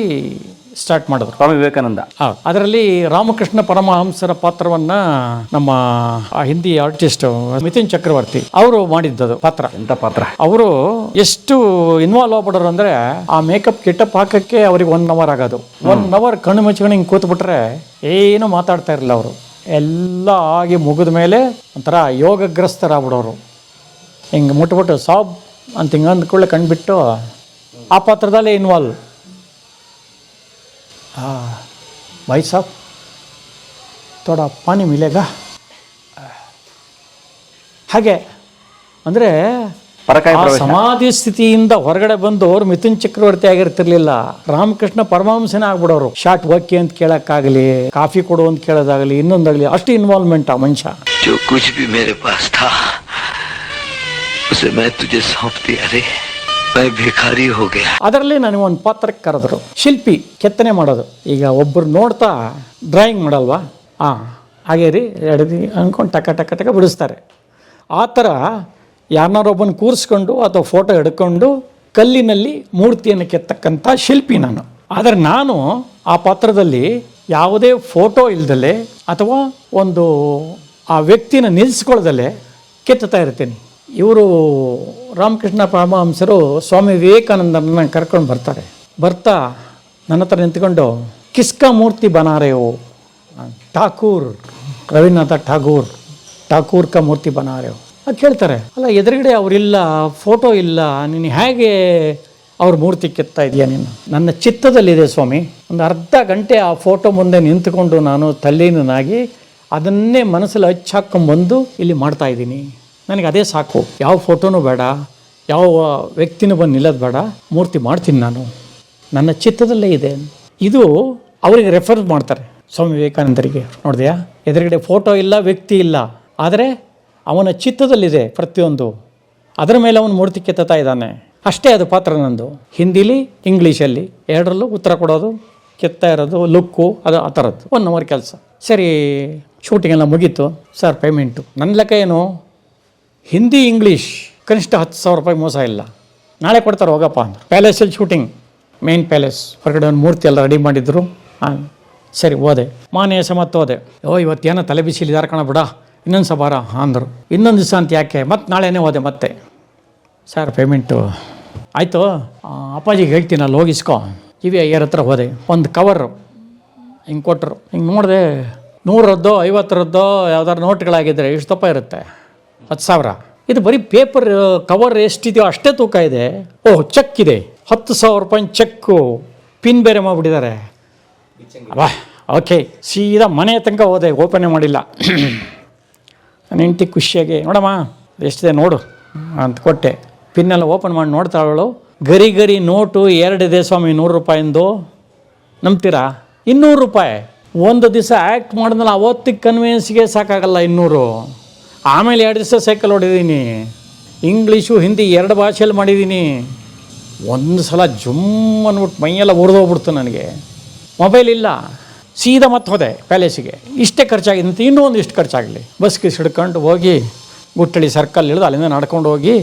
Speaker 2: ಸ್ಟಾರ್ಟ್ ಮಾಡಿದ್ರು.
Speaker 3: ಸ್ವಾಮಿ ವಿವೇಕಾನಂದ.
Speaker 2: ಅದರಲ್ಲಿ ರಾಮಕೃಷ್ಣ ಪರಮಹಂಸರ ಪಾತ್ರವನ್ನ ನಮ್ಮ ಹಿಂದಿ ಆರ್ಟಿಸ್ಟ್ ಮಿಥುನ್ ಚಕ್ರವರ್ತಿ ಅವರು ಮಾಡಿದ್ದದು ಪಾತ್ರ.
Speaker 3: ಎಂತ ಪಾತ್ರ!
Speaker 2: ಅವರು ಎಷ್ಟು ಇನ್ವಾಲ್ವ್ ಆಗ್ಬಿಡೋರು ಅಂದ್ರೆ, ಆ ಮೇಕಪ್ ಗೆಟಪ್ ಹಾಕಕ್ಕೆ ಅವ್ರಿಗೆ 1 hour ಆಗೋದು. 1 hour ಕಣ್ಣು ಮುಚ್ಕೊಂಡು ಹಿಂಗೆ ಕೂತ್ಬಿಟ್ರೆ ಏನು ಮಾತಾಡ್ತಾ ಇರಲಿಲ್ಲ ಅವರು. ಎಲ್ಲ ಆಗಿ ಮುಗಿದ ಮೇಲೆ ಒಂಥರ ಯೋಗಗ್ರಸ್ತರಾಗ್ಬಿಡೋರು. ಹಿಂಗೆ ಮುಟ್ಬಿಟ್ಟು ಸಾಬ್ ಅಂತ ಹಿಂಗೆ ಅಂದ್ಕೊಳ್ಳೆ ಕಂಡುಬಿಟ್ಟು ಆ ಪಾತ್ರದಲ್ಲೇ ಇನ್ವಾಲ್ವ್. भाई साहब थोड़ा पानी मिलेगा. ಹಾಗೆ ಅಂದರೆ ಸಮಾಧಿ ಸ್ಥಿತಿಯಿಂದ ಹೊರಗಡೆ ಬಂದು ಅವ್ರು ಮಿಥುನ್ ಚಕ್ರವರ್ತಿ ಆಗಿರ್ತಿರ್ಲಿಲ್ಲ, ರಾಮಕೃಷ್ಣ ಪರಮಹಂಸನೇ ಆಗ್ಬಿಡೋರು. ಶಾರ್ಟ್ ಓಕೆ ಅಂತ ಕೇಳೋಕ್ಕಾಗಲಿ, ಕಾಫಿ ಕೊಡು ಅಂತ ಕೇಳೋದಾಗಲಿ, ಇನ್ನೊಂದಾಗಲಿ, ಅಷ್ಟು ಇನ್ವಾಲ್ವ್ಮೆಂಟ್ ಆ ಮನುಷ್ಯ.
Speaker 7: जो कुछ भी मेरे पास था उसे मैं तुझे सौंप दिया रे, मैं भिखारी हो गया.
Speaker 2: ಅದರಲ್ಲಿ ನನಗೆ ಒಂದು ಪಾತ್ರಕ್ಕೆ ಕರೆದ್ರು. ಶಿಲ್ಪಿ, ಕೆತ್ತನೆ ಮಾಡೋದು. ಈಗ ಒಬ್ಬರು ನೋಡ್ತಾ ಡ್ರಾಯಿಂಗ್ ಮಾಡಲ್ವಾ, ಹಾಗೆ ರೀ ಎಡದಿ ಅಂದ್ಕೊಂಡು ಟಕ ಟಕ ಟಕ ಬಿಡಿಸ್ತಾರೆ. ಆ ಥರ ಯಾರನ್ನಾರೊಬ್ಬನ ಕೂರಿಸ್ಕೊಂಡು ಅಥವಾ ಫೋಟೋ ಹಿಡ್ಕೊಂಡು ಕಲ್ಲಿನಲ್ಲಿ ಮೂರ್ತಿಯನ್ನು ಕೆತ್ತಕ್ಕಂಥ ಶಿಲ್ಪಿ ನಾನು. ಆದರೆ ನಾನು ಆ ಪಾತ್ರದಲ್ಲಿ ಯಾವುದೇ ಫೋಟೋ ಇಲ್ದಲೆ ಅಥವಾ ಒಂದು ಆ ವ್ಯಕ್ತಿನ ನಿಲ್ಲಿಸ್ಕೊಳ್ದಲೆ ಕೆತ್ತುತ್ತಾ ಇರ್ತೀನಿ. ಇವರು ರಾಮಕೃಷ್ಣ ಪರಮಹಂಸರು ಸ್ವಾಮಿ ವಿವೇಕಾನಂದರನ್ನ ಕರ್ಕೊಂಡು ಬರ್ತಾರೆ. ಬರ್ತಾ ನನ್ನ ಹತ್ರ ನಿಂತ್ಕೊಂಡು ಕಿಸ್ಕಾ ಮೂರ್ತಿ ಬನಾರೆಯೋ, ಠಾಕೂರ್ ರವೀಂದ್ರನಾಥ ಠಾಕೂರ್ ಕಾ ಮೂರ್ತಿ ಬನಾರೆಯೋ ಅದು ಕೇಳ್ತಾರೆ. ಅಲ್ಲ, ಎದುರುಗಡೆ ಅವರಿಲ್ಲ, ಫೋಟೋ ಇಲ್ಲ, ನೀನು ಹೇಗೆ ಅವ್ರ ಮೂರ್ತಿ ಕೆತ್ತಾ ಇದೆಯಾ ನೀನು? ನನ್ನ ಚಿತ್ತದಲ್ಲಿದೆ ಸ್ವಾಮಿ. ಒಂದು ಅರ್ಧ ಗಂಟೆ ಆ ಫೋಟೋ ಮುಂದೆ ನಿಂತ್ಕೊಂಡು ನಾನು ತಲ್ಲೀನಾಗಿ ಅದನ್ನೇ ಮನಸ್ಸಲ್ಲಿ ಹಚ್ಚಾಕೊಂಬಂದು ಇಲ್ಲಿ ಮಾಡ್ತಾಯಿದ್ದೀನಿ. ನನಗೆ ಅದೇ ಸಾಕು, ಯಾವ ಫೋಟೋನೂ ಬೇಡ, ಯಾವ ವ್ಯಕ್ತಿನೂ ಬಂದು ನಿಲ್ಲೋದು ಬೇಡ, ಮೂರ್ತಿ ಮಾಡ್ತೀನಿ ನಾನು, ನನ್ನ ಚಿತ್ತದಲ್ಲೇ ಇದೆ. ಇದು ಅವರಿಗೆ ರೆಫರ್ ಮಾಡ್ತಾರೆ ಸ್ವಾಮಿ ವಿವೇಕಾನಂದರಿಗೆ. ನೋಡಿದೆಯಾ, ಎದುರುಗಡೆ ಫೋಟೋ ಇಲ್ಲ, ವ್ಯಕ್ತಿ ಇಲ್ಲ, ಆದರೆ ಅವನ ಚಿತ್ತದಲ್ಲಿದೆ ಪ್ರತಿಯೊಂದು. ಅದರ ಮೇಲೆ ಅವನು ಮೂರ್ತಿ ಕೆತ್ತಾ ಇದ್ದಾನೆ. ಅಷ್ಟೇ ಅದು ಪಾತ್ರ ನಂದು. ಹಿಂದಿಲಿ ಇಂಗ್ಲೀಷಲ್ಲಿ ಎರಡರಲ್ಲೂ ಉತ್ತರ ಕೊಡೋದು, ಕೆತ್ತಾ ಇರೋದು, ಲುಕ್ಕು, ಅದು ಆ ಥರದ್ದು. 1 hour ಕೆಲಸ. ಸರಿ, ಶೂಟಿಂಗ್ ಎಲ್ಲ ಮುಗೀತು. ಸರ್ ಪೇಮೆಂಟು ನನ್ನ ಲೆಕ್ಕ ಏನು, ಹಿಂದಿ ಇಂಗ್ಲೀಷ್ ಕನಿಷ್ಠ 10,000 ರೂಪಾಯಿ ಮೋಸ ಇಲ್ಲ, ನಾಳೆ ಕೊಡ್ತಾರೆ ಹೋಗಪ್ಪ ಅಂದರು. ಪ್ಯಾಲೇಸಲ್ಲಿ ಶೂಟಿಂಗ್, ಮೇನ್ ಪ್ಯಾಲೇಸ್ ಹೊರಗಡೆ ಒಂದು ಮೂರ್ತಿ ಎಲ್ಲ ರೆಡಿ ಮಾಡಿದ್ರು. ಸರಿ ಹೋದೆ, ಮಾನ್ಯ ಸಮತ್ತು ಹೋದೆ. ಇವತ್ತೇನೋ ತಲೆ ಬಿಸಿಲಿದ್ದಾರೆ ಕಣ ಬಿಡ, ಇನ್ನೊಂದು ಸಬಾರ ಅಂದರು. ಇನ್ನೊಂದು ದಿವಸ ಅಂತ ಯಾಕೆ, ಮತ್ತೆ ನಾಳೆನೇ ಹೋದೆ. ಮತ್ತೆ ಸರ್ ಪೇಮೆಂಟು ಆಯಿತು, ಅಪ್ಪಾಜಿಗೆ ಹೇಳ್ತೀನಿ, ಅಲ್ಲಿ ಹೋಗಿಸ್ಕೊ. GV ಅಯ್ಯರ್ ಹತ್ರ ಹೋದೆ. ಒಂದು ಕವರು ಹಿಂಗೆ ಕೊಟ್ಟರು. ಹಿಂಗೆ ನೋಡಿದೆ, 100ರದ್ದೋ 50ರದ್ದೋ ಯಾವ್ದಾದ್ರು ನೋಟ್ಗಳಾಗಿದ್ದರೆ ಎಷ್ಟು ದಪ್ಪ ಇರುತ್ತೆ, 10,000. ಇದು ಬರೀ ಪೇಪರ್ ಕವರ್ ಎಷ್ಟಿದೆಯೋ ಅಷ್ಟೇ ತೂಕ ಇದೆ. ಓಹ್, ಚೆಕ್ ಇದೆ, 10,000 ರೂಪಾಯಿ ಚೆಕ್ಕು, ಪಿನ್ ಬೇರೆ ಮಾಡಿಬಿಟ್ಟಿದ್ದಾರೆ. ಅಬ್ಬಾ, ಓಕೆ, ಸೀದಾ ಮನೆ ತನಕ ಹೋದೆ, ಓಪನೇ ಮಾಡಿಲ್ಲ. ನನ್ನ ಹೆಂಡತಿ ಖುಷಿಯಾಗಿ, ನೋಡಮ್ಮ ಎಷ್ಟಿದೆ ನೋಡು ಅಂತ ಕೊಟ್ಟೆ. ಪಿನ್ನೆಲ್ಲ ಓಪನ್ ಮಾಡಿ ನೋಡ್ತಾಳು. ಗರಿ ನೋಟು 2 ಇದೆ ಸ್ವಾಮಿ, 100 ರೂಪಾಯಿಂದು. ನಂಬ್ತೀರಾ? 200 ರೂಪಾಯಿ. ಒಂದು ದಿವಸ ಆ್ಯಕ್ಟ್ ಮಾಡಿದ್ಮೇಲೆ ಅವತ್ತಿಗೆ ಕನ್ವಿನ್ಸ್ಗೆ ಸಾಕಾಗಲ್ಲ 200. ಆಮೇಲೆ 2 ದಿವಸ ಸೈಕಲ್ ಹೊಡಿದ್ದೀನಿ, ಇಂಗ್ಲೀಷು ಹಿಂದಿ 2 ಭಾಷೆಯಲ್ಲಿ ಮಾಡಿದ್ದೀನಿ. ಒಂದು ಸಲ ಜುಮ್ ಅಂದ್ಬಿಟ್ಟು ಮೈಯೆಲ್ಲ ಉರಿದೋಗ್ಬಿಡ್ತು ನನಗೆ. ಮೊಬೈಲ್ ಇಲ್ಲ, ಸೀದಾ ಮತ್ತೆ ಹೋದೆ ಪ್ಯಾಲೇಸಿಗೆ. ಇಷ್ಟೇ ಖರ್ಚಾಗಿದೆ ಅಂತ, ಇನ್ನೂ ಒಂದಿಷ್ಟು ಖರ್ಚಾಗಲಿ. ಬಸ್ ಕಿಸ್ ಹಿಡ್ಕೊಂಡು ಹೋಗಿ ಗುಟ್ಟಳಿ ಸರ್ಕಲ್ ಇಳಿದು ಅಲ್ಲಿಂದ ನಡ್ಕೊಂಡು ಹೋಗಿ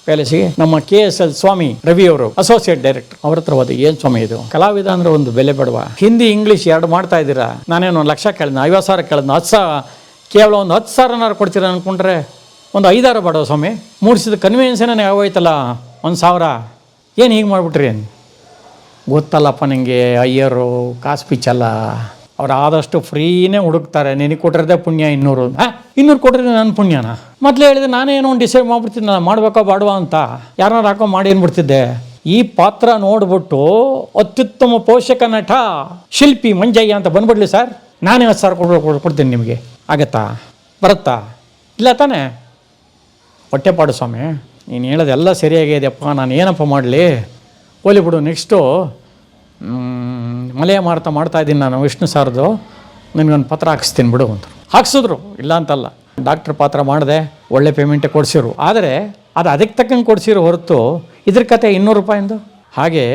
Speaker 2: ಪ್ಯಾಲೇಸಿಗೆ. ನಮ್ಮ KSL ಸ್ವಾಮಿ ರವಿ ಅವರು ಅಸೋಸಿಯೇಟ್ ಡೈರೆಕ್ಟರ್, ಅವ್ರ ಹತ್ರ ಹೋದೆ. ಏನ್ ಸ್ವಾಮಿ ಇದು ಕಲಾವಿದ ಅಂದ್ರೆ ಒಂದು ಬೆಲೆ ಬೇಡವಾ? ಹಿಂದಿ ಇಂಗ್ಲೀಷ್ ಎರಡು ಮಾಡ್ತಾ ಇದ್ದೀರಾ, ನಾನೇನು 1 ಲಕ್ಷ ಕೇಳಿದ್ನ, 50,000 ಕೇಳಿದ್ನ, 10,000 ಕೇವಲ ಒಂದು 10,000 ಕೊಡ್ತೀರಾ ಅನ್ಕೊಂಡ್ರೆ ಒಂದು 5,000 ಬೇಡ ಸ್ವಾಮಿ. ಮೂಡಿಸಿದ ಕನ್ವಿನ್ಸೇ ನನಗೆ ಆಗೋಯ್ತಲ್ಲ 1,000. ಏನು ಹೀಗೆ ಮಾಡ್ಬಿಟ್ರಿ? ಗೊತ್ತಲ್ಲಪ್ಪ ನನಗೆ, ಅಯ್ಯರು ಕಾಸು ಪಿಚ್ಚಲ್ಲ, ಅವ್ರು ಆದಷ್ಟು ಫ್ರೀನೇ ಹುಡುಕ್ತಾರೆ. ನಿನಗೆ ಕೊಟ್ಟಿರೋದೇ ಪುಣ್ಯ 200. 200 ಕೊಟ್ಟರೆ ನನ್ನ ಪುಣ್ಯನ? ಮೊದಲೇ ಹೇಳಿದೆ ನಾನೇನೋ ಒಂದು ಡಿಸೈಡ್ ಮಾಡ್ಬಿಡ್ತಿದ್ದೆ, ನಾನು ಮಾಡ್ಬೇಕೋ ಬಾಡುವ ಅಂತ. ಯಾರನ್ನಾರು ಹಾಕೋ ಮಾಡಿ ಏನ್ಬಿಡ್ತಿದ್ದೆ. ಈ ಪಾತ್ರ ನೋಡ್ಬಿಟ್ಟು ಅತ್ಯುತ್ತಮ ಪೋಷಕ ನಟ ಶಿಲ್ಪಿ ಮಂಜಯ್ಯ ಅಂತ ಬಂದ್ಬಿಡ್ಲಿ ಸರ್, ನಾನೇ 10,000 ಕೊಡ್ತೀನಿ ನಿಮಗೆ. ಆಗತ್ತಾ? ಬರುತ್ತಾ? ಇಲ್ಲ ತಾನೇ? ಹೊಟ್ಟೆಪಾಡು ಸ್ವಾಮಿ, ನೀನು ಹೇಳೋದೆಲ್ಲ ಸರಿಯಾಗಿದೆಯಪ್ಪ, ನಾನು ಏನಪ್ಪ ಮಾಡಲಿ? ಹೋಲಿ ಬಿಡು. ನೆಕ್ಸ್ಟು ಮಲೆಯ ಮಾಡ್ತಾ ಇದ್ದೀನಿ ನಾನು, ವಿಷ್ಣು ಸಾರ್ದು, ನಿನಗೊಂದು ಪತ್ರ ಹಾಕಿಸ್ತೀನಿ ಬಿಡು ಅಂತ ಹಾಕ್ಸಿದ್ರು. ಇಲ್ಲ ಅಂತಲ್ಲ, ಡಾಕ್ಟ್ರ್ ಪಾತ್ರ ಮಾಡಿದೆ, ಒಳ್ಳೆ ಪೇಮೆಂಟೇ ಕೊಡಿಸಿರು. ಆದರೆ ಅದು ಅದಕ್ಕೆ ತಕ್ಕಂಗೆ ಕೊಡಿಸಿರೋ ಹೊರತು ಇದ್ರ ಕತೆ 200 ರೂಪಾಯಿಂದು. ಹಾಗೆ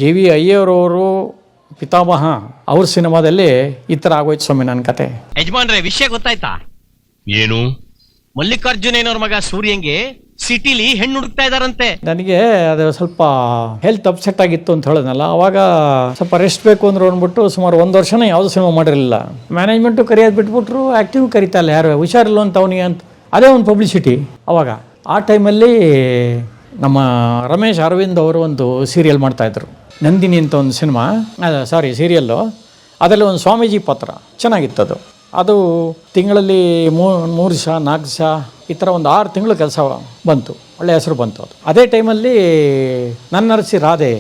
Speaker 2: JV ಅಯ್ಯರವರು ಪಿತಾಮಹ ಅವ್ರ ಸಿನಿಮಾದಲ್ಲಿ ಈ ಥರ ಆಗೋಯ್ತು ಸ್ವಾಮಿ ನನ್ನ ಕತೆ.
Speaker 1: ಯಜಮಾನ್ರೆ, ವಿಷಯ ಗೊತ್ತಾಯ್ತಾ?
Speaker 8: ಏನು?
Speaker 1: ಮಲ್ಲಿಕಾರ್ಜುನಯ್ಯನವ್ರ ಮಗ ಸೂರ್ಯಂಗೆ ಸಿಟಿಲಿ ಹೆಣ್ಣು ಹುಡುಕ್ತಾ ಇದಾರಂತೆ.
Speaker 2: ನನಗೆ ಅದು ಸ್ವಲ್ಪ ಹೆಲ್ತ್ ಅಪ್ಸೆಟ್ ಆಗಿತ್ತು ಅಂತ ಹೇಳಿದ್ನಲ್ಲ, ಅವಾಗ ಸ್ವಲ್ಪ ರೆಸ್ಟ್ ಬೇಕು ಅಂದ್ರೆ ಅಂದ್ಬಿಟ್ಟು ಸುಮಾರು 1 ವರ್ಷನೇ ಯಾವುದೂ ಸಿನಿಮಾ ಮಾಡಿರಲಿಲ್ಲ. ಮ್ಯಾನೇಜ್ಮೆಂಟು ಕರೆಯೋದು ಬಿಟ್ಬಿಟ್ರು, ಆ್ಯಕ್ಟಿವ್ ಕರಿತಾ ಇಲ್ಲ ಯಾರು, ಹುಷಾರಿಲ್ಲ ಅಂತ ಅವನಿಗೆ ಅಂತ. ಅದೇ ಒಂದು ಪಬ್ಲಿಸಿಟಿ ಅವಾಗ. ಆ ಟೈಮಲ್ಲಿ ನಮ್ಮ ರಮೇಶ್ ಅರವಿಂದ್ ಅವರು ಒಂದು ಸೀರಿಯಲ್ ಮಾಡ್ತಾಯಿದ್ರು, ನಂದಿನಿ ಅಂತ ಒಂದು ಸಿನಿಮಾ, ಸೀರಿಯಲ್ಲು. ಅದರಲ್ಲಿ ಒಂದು ಸ್ವಾಮೀಜಿ ಪಾತ್ರ ಚೆನ್ನಾಗಿತ್ತದು. ಅದು ತಿಂಗಳಲ್ಲಿ 3 ದಿವಸ 4 ದಿವಸ ಈ ಥರ ಒಂದು 6 ತಿಂಗಳು ಕೆಲಸ ಬಂತು, ಒಳ್ಳೆ ಹೆಸರು ಬಂತು ಅದು. ಅದೇ ಟೈಮಲ್ಲಿ ನನ್ನರಸಿ ರಾಧೆ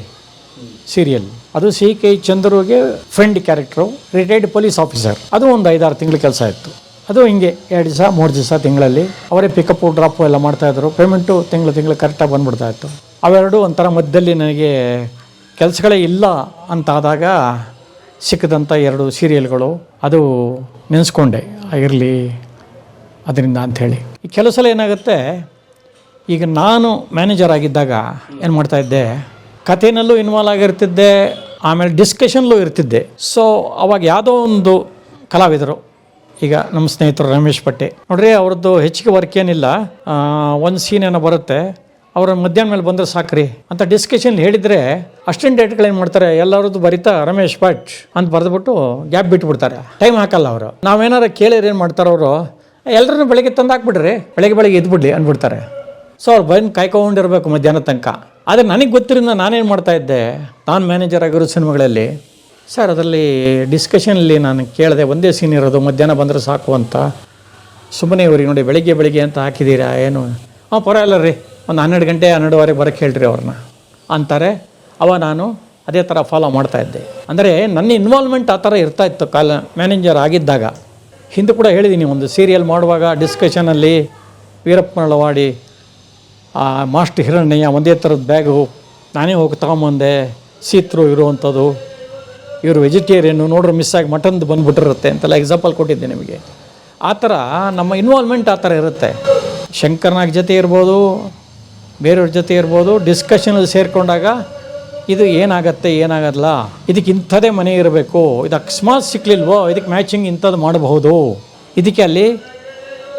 Speaker 2: ಸೀರಿಯಲ್, ಅದು CK ಚಂದ್ರುಗೆ friend character, retired police officer. ಅದು ಒಂದು 5-6 ತಿಂಗಳು ಕೆಲಸ ಇತ್ತು. ಅದು ಹಿಂಗೆ 2 ದಿವಸ 3 ದಿವಸ ತಿಂಗಳಲ್ಲಿ ಅವರೇ ಪಿಕಪ್ಪು ಡ್ರಾಪು ಎಲ್ಲ ಮಾಡ್ತಾಯಿದ್ರು. ಪೇಮೆಂಟು ತಿಂಗಳು ಕರೆಕ್ಟಾಗಿ ಬಂದ್ಬಿಡ್ತಾ ಇತ್ತು. ಅವೆರಡು ಒಂಥರ ಮಧ್ಯದಲ್ಲಿ ನನಗೆ ಕೆಲಸಗಳೇ ಇಲ್ಲ ಅಂತಾದಾಗ ಸಿಕ್ಕಿದಂಥ 2 ಸೀರಿಯಲ್ಗಳು. ಅದು ನೆನೆಸ್ಕೊಂಡೆ, ಇರಲಿ ಅದರಿಂದ ಅಂಥೇಳಿ. ಈ ಕೆಲವು ಸಲ ಏನಾಗುತ್ತೆ, ಈಗ ನಾನು ಮ್ಯಾನೇಜರ್ ಆಗಿದ್ದಾಗ ಏನು ಮಾಡ್ತಾಯಿದ್ದೆ, ಕಥೆನಲ್ಲೂ ಇನ್ವಾಲ್ವ್ ಆಗಿರ್ತಿದ್ದೆ, ಆಮೇಲೆ ಡಿಸ್ಕಷನ್ಲೂ ಇರ್ತಿದ್ದೆ. ಸೊ ಅವಾಗ ಯಾವುದೋ ಒಂದು ಕಲಾವಿದರು, ಈಗ ನಮ್ಮ ಸ್ನೇಹಿತರು ರಮೇಶ್ ಪಟ್ಟೆ ನೋಡ್ರಿ, ಅವ್ರದ್ದು ಹೆಚ್ಚಿಗೆ ವರ್ಕ್ ಏನಿಲ್ಲ, ಒಂದು ಸೀನ್ ಏನೋ ಬರುತ್ತೆ, ಅವ್ರ ಮಧ್ಯಾಹ್ನ ಮೇಲೆ ಬಂದರೆ ಸಾಕ್ರಿ ಅಂತ ಡಿಸ್ಕಷನ್ ಹೇಳಿದರೆ, ಅಸಿಸ್ಟೆಂಟ್ ಡೈರೆಕ್ಟರ್ಗಳು ಏನು ಮಾಡ್ತಾರೆ, ಎಲ್ಲರದ್ದು ಬರೀತಾ ರಮೇಶ್ ಭಟ್ ಅಂತ ಬರೆದ್ಬಿಟ್ಟು ಗ್ಯಾಪ್ ಬಿಟ್ಬಿಡ್ತಾರೆ, ಟೈಮ್ ಹಾಕಲ್ಲ ಅವರು. ನಾವೇನಾರು ಕೇಳಿದ್ರೆ ಏನು ಮಾಡ್ತಾರೆ ಅವರು, ಎಲ್ಲರೂ ಬೆಳಗ್ಗೆ ತಂದು ಹಾಕ್ಬಿಡ್ರಿ, ಬೆಳಗ್ಗೆ ಎದ್ಬಿಡ್ಲಿ ಅಂದ್ಬಿಡ್ತಾರೆ. ಸೊ ಅವ್ರು ಬಂದು ಕಾಯ್ಕೊಂಡಿರ್ಬೇಕು ಮಧ್ಯಾಹ್ನ ತನಕ. ಆದರೆ ನನಗೆ ಗೊತ್ತಿರಿಂದ ನಾನೇನು ಮಾಡ್ತಾಯಿದ್ದೆ, ನಾನು ಮ್ಯಾನೇಜರ್ ಆಗಿರೋ ಸಿನಿಮಾಗಳಲ್ಲಿ ಸರ್, ಅದರಲ್ಲಿ ಡಿಸ್ಕಷನಲ್ಲಿ ನಾನು ಕೇಳಿದೆ, ಒಂದೇ ಸೀನ್ ಇರೋದು, ಮಧ್ಯಾಹ್ನ ಬಂದರೆ ಸಾಕು ಅಂತ. ಸುಮ್ಮನೆ ಇವ್ರಿಗೆ ನೋಡಿ ಬೆಳಗ್ಗೆ ಅಂತ ಹಾಕಿದ್ದೀರಾ ಏನು? ಪರವಾಗಿಲ್ಲ ರೀ, ಒಂದು 12 ಗಂಟೆ 12:15 ಬರೋಕ್ಕೆ ಹೇಳ್ರಿ ಅವ್ರನ್ನ ಅಂತಾರೆ. ನಾನು ಅದೇ ಥರ ಫಾಲೋ ಮಾಡ್ತಾಯಿದ್ದೆ. ಅಂದರೆ ನನ್ನ ಇನ್ವಾಲ್ವ್ಮೆಂಟ್ ಆ ಥರ ಇರ್ತಾಯಿತ್ತು ಮ್ಯಾನೇಜರ್ ಆಗಿದ್ದಾಗ. ಹಿಂದೆ ಕೂಡ ಹೇಳಿದ್ದೀನಿ, ಒಂದು ಸೀರಿಯಲ್ ಮಾಡುವಾಗ ಡಿಸ್ಕಷನಲ್ಲಿ ವೀರಪ್ಪನಳವಾಡಿ, ಮಾಸ್ಟರ್ ಹಿರಣ್ಣಯ್ಯ ಒಂದೇ ಥರದ ಬ್ಯಾಗು ನಾನೇ ಹೋಗಿ ತಗೊಂಬಂದೆ, ಸೀತ್ರು ಇರುವಂಥದ್ದು, ಇವರು ವೆಜಿಟೇರಿಯನ್ನು ನೋಡ್ರೆ ಮಿಸ್ ಆಗಿ ಮಟನ್ದು ಬಂದುಬಿಟ್ಟಿರುತ್ತೆ ಅಂತೆಲ್ಲ ಎಕ್ಸಾಂಪಲ್ ಕೊಟ್ಟಿದ್ದೆ ನಿಮಗೆ. ಆ ಥರ ನಮ್ಮ ಇನ್ವಾಲ್ವ್ಮೆಂಟ್ ಆ ಥರ ಇರುತ್ತೆ. ಶಂಕರ್ನಾಗ್ ಜೊತೆ ಇರ್ಬೋದು, ಬೇರೆಯವ್ರ ಜೊತೆ ಇರ್ಬೋದು, ಡಿಸ್ಕಷನಲ್ಲಿ ಸೇರಿಕೊಂಡಾಗ ಇದು ಏನಾಗಲ್ಲ, ಇದಕ್ಕೆ ಇಂಥದೇ ಮನೆ ಇರಬೇಕು, ಇದು ಅಕಸ್ಮಾತ್ ಸಿಕ್ಕಲಿಲ್ವೋ ಇದಕ್ಕೆ ಮ್ಯಾಚಿಂಗ್ ಇಂಥದ್ದು ಮಾಡಬಹುದು, ಇದಕ್ಕೆ ಅಲ್ಲಿ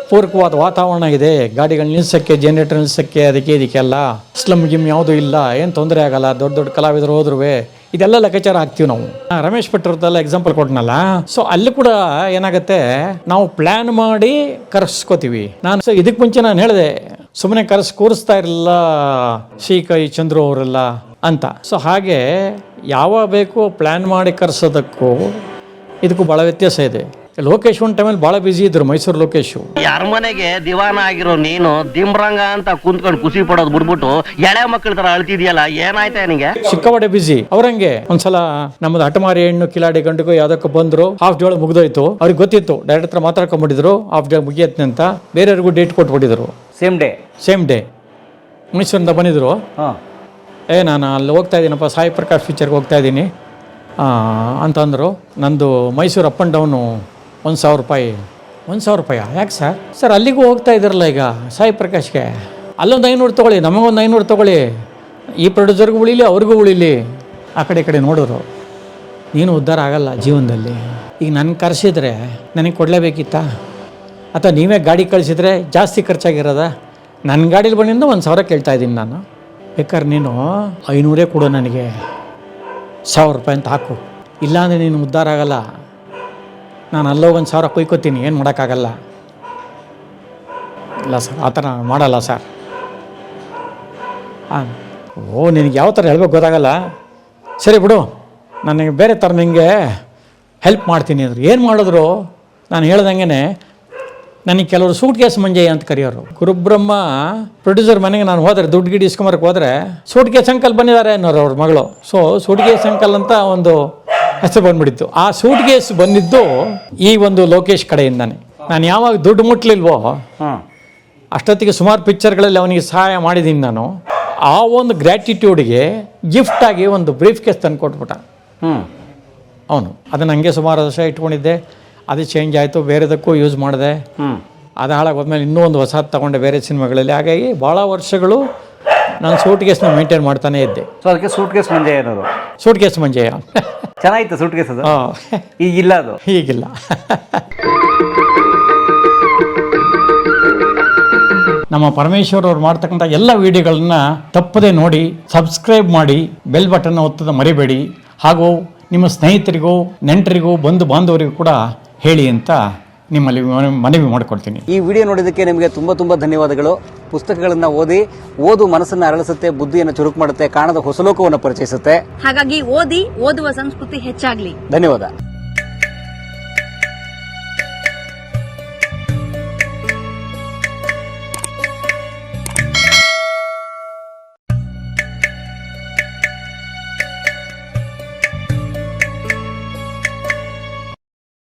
Speaker 2: ಪೂರಕವಾದ ವಾತಾವರಣ ಇದೆ, ಗಾಡಿಗಳು ನಿಲ್ಸೋಕ್ಕೆ, ಜನರೇಟರ್ ನಿಲ್ಸೋಕ್ಕೆ, ಇದಕ್ಕೆಲ್ಲ ಸ್ಲಮ್ ಗಿಮ್ ಯಾವುದೂ ಇಲ್ಲ, ಏನು ತೊಂದರೆ ಆಗಲ್ಲ, ದೊಡ್ಡ ಕಲಾವಿದರು ಹೋದ್ರೂ ಇದೆಲ್ಲ ಲೆಕ್ಕಾಚಾರ ಹಾಕ್ತೀವಿ ನಾವು. ರಮೇಶ್ ಭಟ್ರದ್ದೆಲ್ಲ ಎಕ್ಸಾಂಪಲ್ ಕೊಟ್ಟನಲ್ಲ, ಸೊ ಅಲ್ಲಿ ಕೂಡ ಏನಾಗುತ್ತೆ, ನಾವು ಪ್ಲ್ಯಾನ್ ಮಾಡಿ ಕರೆಸ್ಕೋತೀವಿ. ನಾನು ಇದಕ್ಕೆ ಮುಂಚೆ ನಾನು ಹೇಳಿದೆ, ಸುಮ್ಮನೆ ಕೂರಿಸ್ತಾ ಇರಲಿಲ್ಲ CK ಚಂದ್ರು ಅವರೆಲ್ಲ ಅಂತ. ಸೊ ಹಾಗೆ ಯಾವಾಗ ಬೇಕು ಪ್ಲ್ಯಾನ್ ಮಾಡಿ ಕರೆಸೋದಕ್ಕೂ ಇದಕ್ಕೂ ಭಾಳ ವ್ಯತ್ಯಾಸ ಇದೆ. ಲೋಕೇಶ್ ಒಂದು ಟೈಮಲ್ಲಿ ಭಾಳ ಬ್ಯುಸಿ ಇದ್ರು, ಮೈಸೂರು ಲೋಕೇಶು.
Speaker 9: ಯಾರ ಮನೆಗೆ ದಿವಾನ ಆಗಿರೋ ನೀನು ದಿಂಬ್ರಂಗ ಅಂತ ಕುಂತ್ಕೊಂಡು ಖುಷಿ ಪಡೋದು ಬಿಡ್ಬಿಟ್ಟು ಎಳೆ ಮಕ್ಕಳ ತರ ಅಳ್ತಿದ್ಯಲ್ಲ, ಏನಾಯ್ತಾ ನಿನಗೆ?
Speaker 2: ಸಿಕ್ಕಾಪಟ್ಟೆ ಬಿಸಿ. ಅವ್ರಂಗೆ ಒಂದ್ಸಲ ನಮ್ಮದು ಹಠಮಾರಿ ಹೆಣ್ಣು ಕಿಲಾಡಿ ಗಂಡಿಗೂ ಯಾವ್ದಕ್ಕೂ ಬಂದ್ರು, ಹಾಫ್ ಡೇ ಒಳಗೆ ಮುಗ್ದೋಯ್ತು. ಅವ್ರಿಗೆ ಗೊತ್ತಿತ್ತು, ಡೈರೆಕ್ಟರ್ ಹತ್ರ ಮಾತಾಡ್ಕೊಂಡ್ಬಿಟ್ಟಿದ್ರು ಹಾಫ್ ಡೇ ಮುಗಿಯತ್ತೆ ಅಂತ. ಬೇರೆಯವ್ರಿಗೂ ಡೇಟ್ ಕೊಟ್ಬಿಟ್ಟಿದ್ರು, ಸೇಮ್ ಡೇ ಮೈಸೂರಿಂದ ಬಂದಿದ್ರು. ನಾನು ಅಲ್ಲಿ ಹೋಗ್ತಾ ಇದ್ದೀನಪ್ಪ, ಸಾಯಿ ಪ್ರಕಾಶ್ ಪಿಕ್ಚರ್ಗೆ ಹೋಗ್ತಾ ಇದ್ದೀನಿ ಅಂತಂದರು. ನಂದು ಮೈಸೂರು ಅಪ್ ಆ್ಯಂಡ್ ಡೌನು 1,000 ರೂಪಾಯಿ. 1,000 ರೂಪಾಯಿ? ಯಾಕೆ ಸರ್ ಅಲ್ಲಿಗೂ ಹೋಗ್ತಾ ಇದ್ದಾರಲ್ಲ ಈಗ ಸಾಯಿ ಪ್ರಕಾಶ್ಗೆ, ಅಲ್ಲೊಂದು 500 ತೊಗೊಳ್ಳಿ, ನಮಗೊಂದು 500 ತೊಗೊಳ್ಳಿ, ಈ ಪ್ರೊಡ್ಯೂಸರ್ಗೂ ಉಳಿಲಿ ಅವ್ರಿಗೂ ಉಳಿಲಿ. ಆ ಕಡೆ ನೋಡಿದ್ರು. ನೀನು ಉದ್ಧಾರ ಆಗಲ್ಲ ಜೀವನದಲ್ಲಿ. ಈಗ ನನ್ನ ಕರೆಸಿದ್ರೆ ನನಗೆ ಕೊಡಲೇಬೇಕಿತ್ತಾ, ಅಥವಾ ನೀವೇ ಗಾಡಿ ಕಳಿಸಿದ್ರೆ ಜಾಸ್ತಿ ಖರ್ಚಾಗಿರೋದ? ನನ್ನ ಗಾಡೀಲಿ ಬಂದಿಂದ 1,000 ಕೇಳ್ತಾ ಇದ್ದೀನಿ ನಾನು. ಬೇಕಾದ್ರೆ ನೀನು 500 ಕೊಡು ನನಗೆ, 1,000 ರೂಪಾಯಿ ಅಂತ ಹಾಕು, ಇಲ್ಲಾಂದರೆ ನೀನು ಉದ್ಧಾರ ಆಗಲ್ಲ. ನಾನು ಅಲ್ಲೋಗಿ 1,000 ಕೊಯ್ಕೋತೀನಿ, ಏನು ಮಾಡೋಕ್ಕಾಗಲ್ಲ. ಇಲ್ಲ ಸರ್, ಆ ಥರ ಮಾಡಲ್ಲ ಸರ್. ಹಾಂ, ಓ ನಿನಗೆ ಯಾವ ಥರ ಹೇಳ್ಬೇಕು ಗೊತ್ತಾಗಲ್ಲ. ಸರಿ ಬಿಡು, ನನಗೆ ಬೇರೆ ಥರ ನಿನಗೆ ಹೆಲ್ಪ್ ಮಾಡ್ತೀನಿ ಅಂದರು. ಏನು ಮಾಡಿದ್ರು ನಾನು ಹೇಳ್ದಂಗೆ ನನಗೆ ಕೆಲವರು ಸೂಟ್ ಕೇಸ್ ಮಂಜಯ್ಯ ಅಂತ ಕರೆಯೋರು. ಗುರುಬ್ರಹ್ಮ ಪ್ರೊಡ್ಯೂಸರ್ ಮನೆಗೆ ನಾನು ಹೋದರೆ ದುಡ್ಡು ಗಿಡಿ ಇಸ್ಕೊಂಬರಕ್ಕೆ ಹೋದರೆ ಸೂಟ್ ಕೇಸ್ ಅಂಕಲ್ ಬಂದಿದ್ದಾರೆ ಅನ್ನೋರು ಅವ್ರ ಮಗಳು. ಸೊ ಸೂಟ್ ಕೇಸ್ ಅಂಕಲ್ ಅಂತ ಒಂದು ಹೆಸರು ಬಂದ್ಬಿಟ್ಟಿತ್ತು. ಆ ಸೂಟ್ ಕೇಸ್ ಬಂದಿದ್ದು ಈ ಒಂದು ಲೋಕೇಶ್ ಕಡೆಯಿಂದಾನೆ. ನಾನು ಯಾವಾಗ ದುಡ್ಡು ಮುಟ್ಲಿಲ್ವೋ ಅಷ್ಟೊತ್ತಿಗೆ ಸುಮಾರು ಪಿಕ್ಚರ್ಗಳಲ್ಲಿ ಅವನಿಗೆ ಸಹಾಯ ಮಾಡಿದ್ದೀನಿ ನಾನು. ಆ ಒಂದು ಗ್ರ್ಯಾಟಿಟ್ಯೂಡ್ಗೆ ಗಿಫ್ಟಾಗಿ ಒಂದು ಬ್ರೀಫ್ ಕೇಸ್ ತಂದು ಕೊಟ್ಬಿಟ್ಟ ಅವನು. ಅದನ್ನು ಹಂಗೆ ಸುಮಾರು ವರ್ಷ ಇಟ್ಕೊಂಡಿದ್ದೆ. ಅದು ಚೇಂಜ್ ಆಯಿತು, ಬೇರೆದಕ್ಕೂ ಯೂಸ್ ಮಾಡಿದೆ. ಅದು ಹಾಳಾಗಿ ಹೋದ್ಮೇಲೆ ಇನ್ನೂ ಒಂದು ಹೊಸದು ತಗೊಂಡೆ ಬೇರೆ ಸಿನಿಮಾಗಳಲ್ಲಿ. ಹಾಗಾಗಿ ಭಾಳ ವರ್ಷಗಳು ನಾನು ಸೂಟ್ ಕೇಸ್ನ ಮೇಂಟೈನ್ ಮಾಡ್ತಾನೇ ಇದ್ದೆ.
Speaker 3: ಸೊ ಅದಕ್ಕೆ ಸೂಟ್ ಕೇಸ್ ಮಂಜಯ್ಯ ಅನ್ನೋದು.
Speaker 2: ಸೂಟ್ ಕೇಸ್ ಮಂಜಯ್ಯ
Speaker 3: ಚೆನ್ನಾಗಿತ್ತು ಸೂಟ್ ಕೇಸ್ ಅದು.
Speaker 2: ಹಾಂ,
Speaker 3: ಈಗಿಲ್ಲ ಅದು.
Speaker 2: ಈಗಿಲ್ಲ. ನಮ್ಮ ಪರಮೇಶ್ವರ್ ಅವ್ರು ಮಾಡ್ತಕ್ಕಂಥ ಎಲ್ಲ ವಿಡಿಯೋಗಳನ್ನ ತಪ್ಪದೆ ನೋಡಿ, ಸಬ್ಸ್ಕ್ರೈಬ್ ಮಾಡಿ, ಬೆಲ್ ಬಟನ್ ಒತ್ತದ ಮರಿಬೇಡಿ. ಹಾಗೂ ನಿಮ್ಮ ಸ್ನೇಹಿತರಿಗೂ, ನೆಂಟರಿಗೂ, ಬಂಧು ಬಾಂಧವರಿಗೂ ಕೂಡ ಹೇಳಿ ಅಂತ ನಿಮ್ಮಲ್ಲಿ ಮನವಿ ಮಾಡಿಕೊಳ್ತೀನಿ.
Speaker 3: ಈ ವಿಡಿಯೋ ನೋಡಿದ್ದಕ್ಕೆ ನಿಮಗೆ ತುಂಬ ಧನ್ಯವಾದಗಳು. ಪುಸ್ತಕಗಳನ್ನು ಓದು ಮನಸ್ಸನ್ನು ಅರಳಿಸುತ್ತೆ, ಬುದ್ಧಿಯನ್ನು ಚುರುಕು ಮಾಡುತ್ತೆ, ಕಾಣದ ಹೊಸ ಲೋಕವನ್ನು ಪರಿಚಯಿಸುತ್ತೆ.
Speaker 8: ಹಾಗಾಗಿ ಓದುವ ಸಂಸ್ಕೃತಿ ಹೆಚ್ಚಾಗ್ಲಿ.
Speaker 3: ಧನ್ಯವಾದ.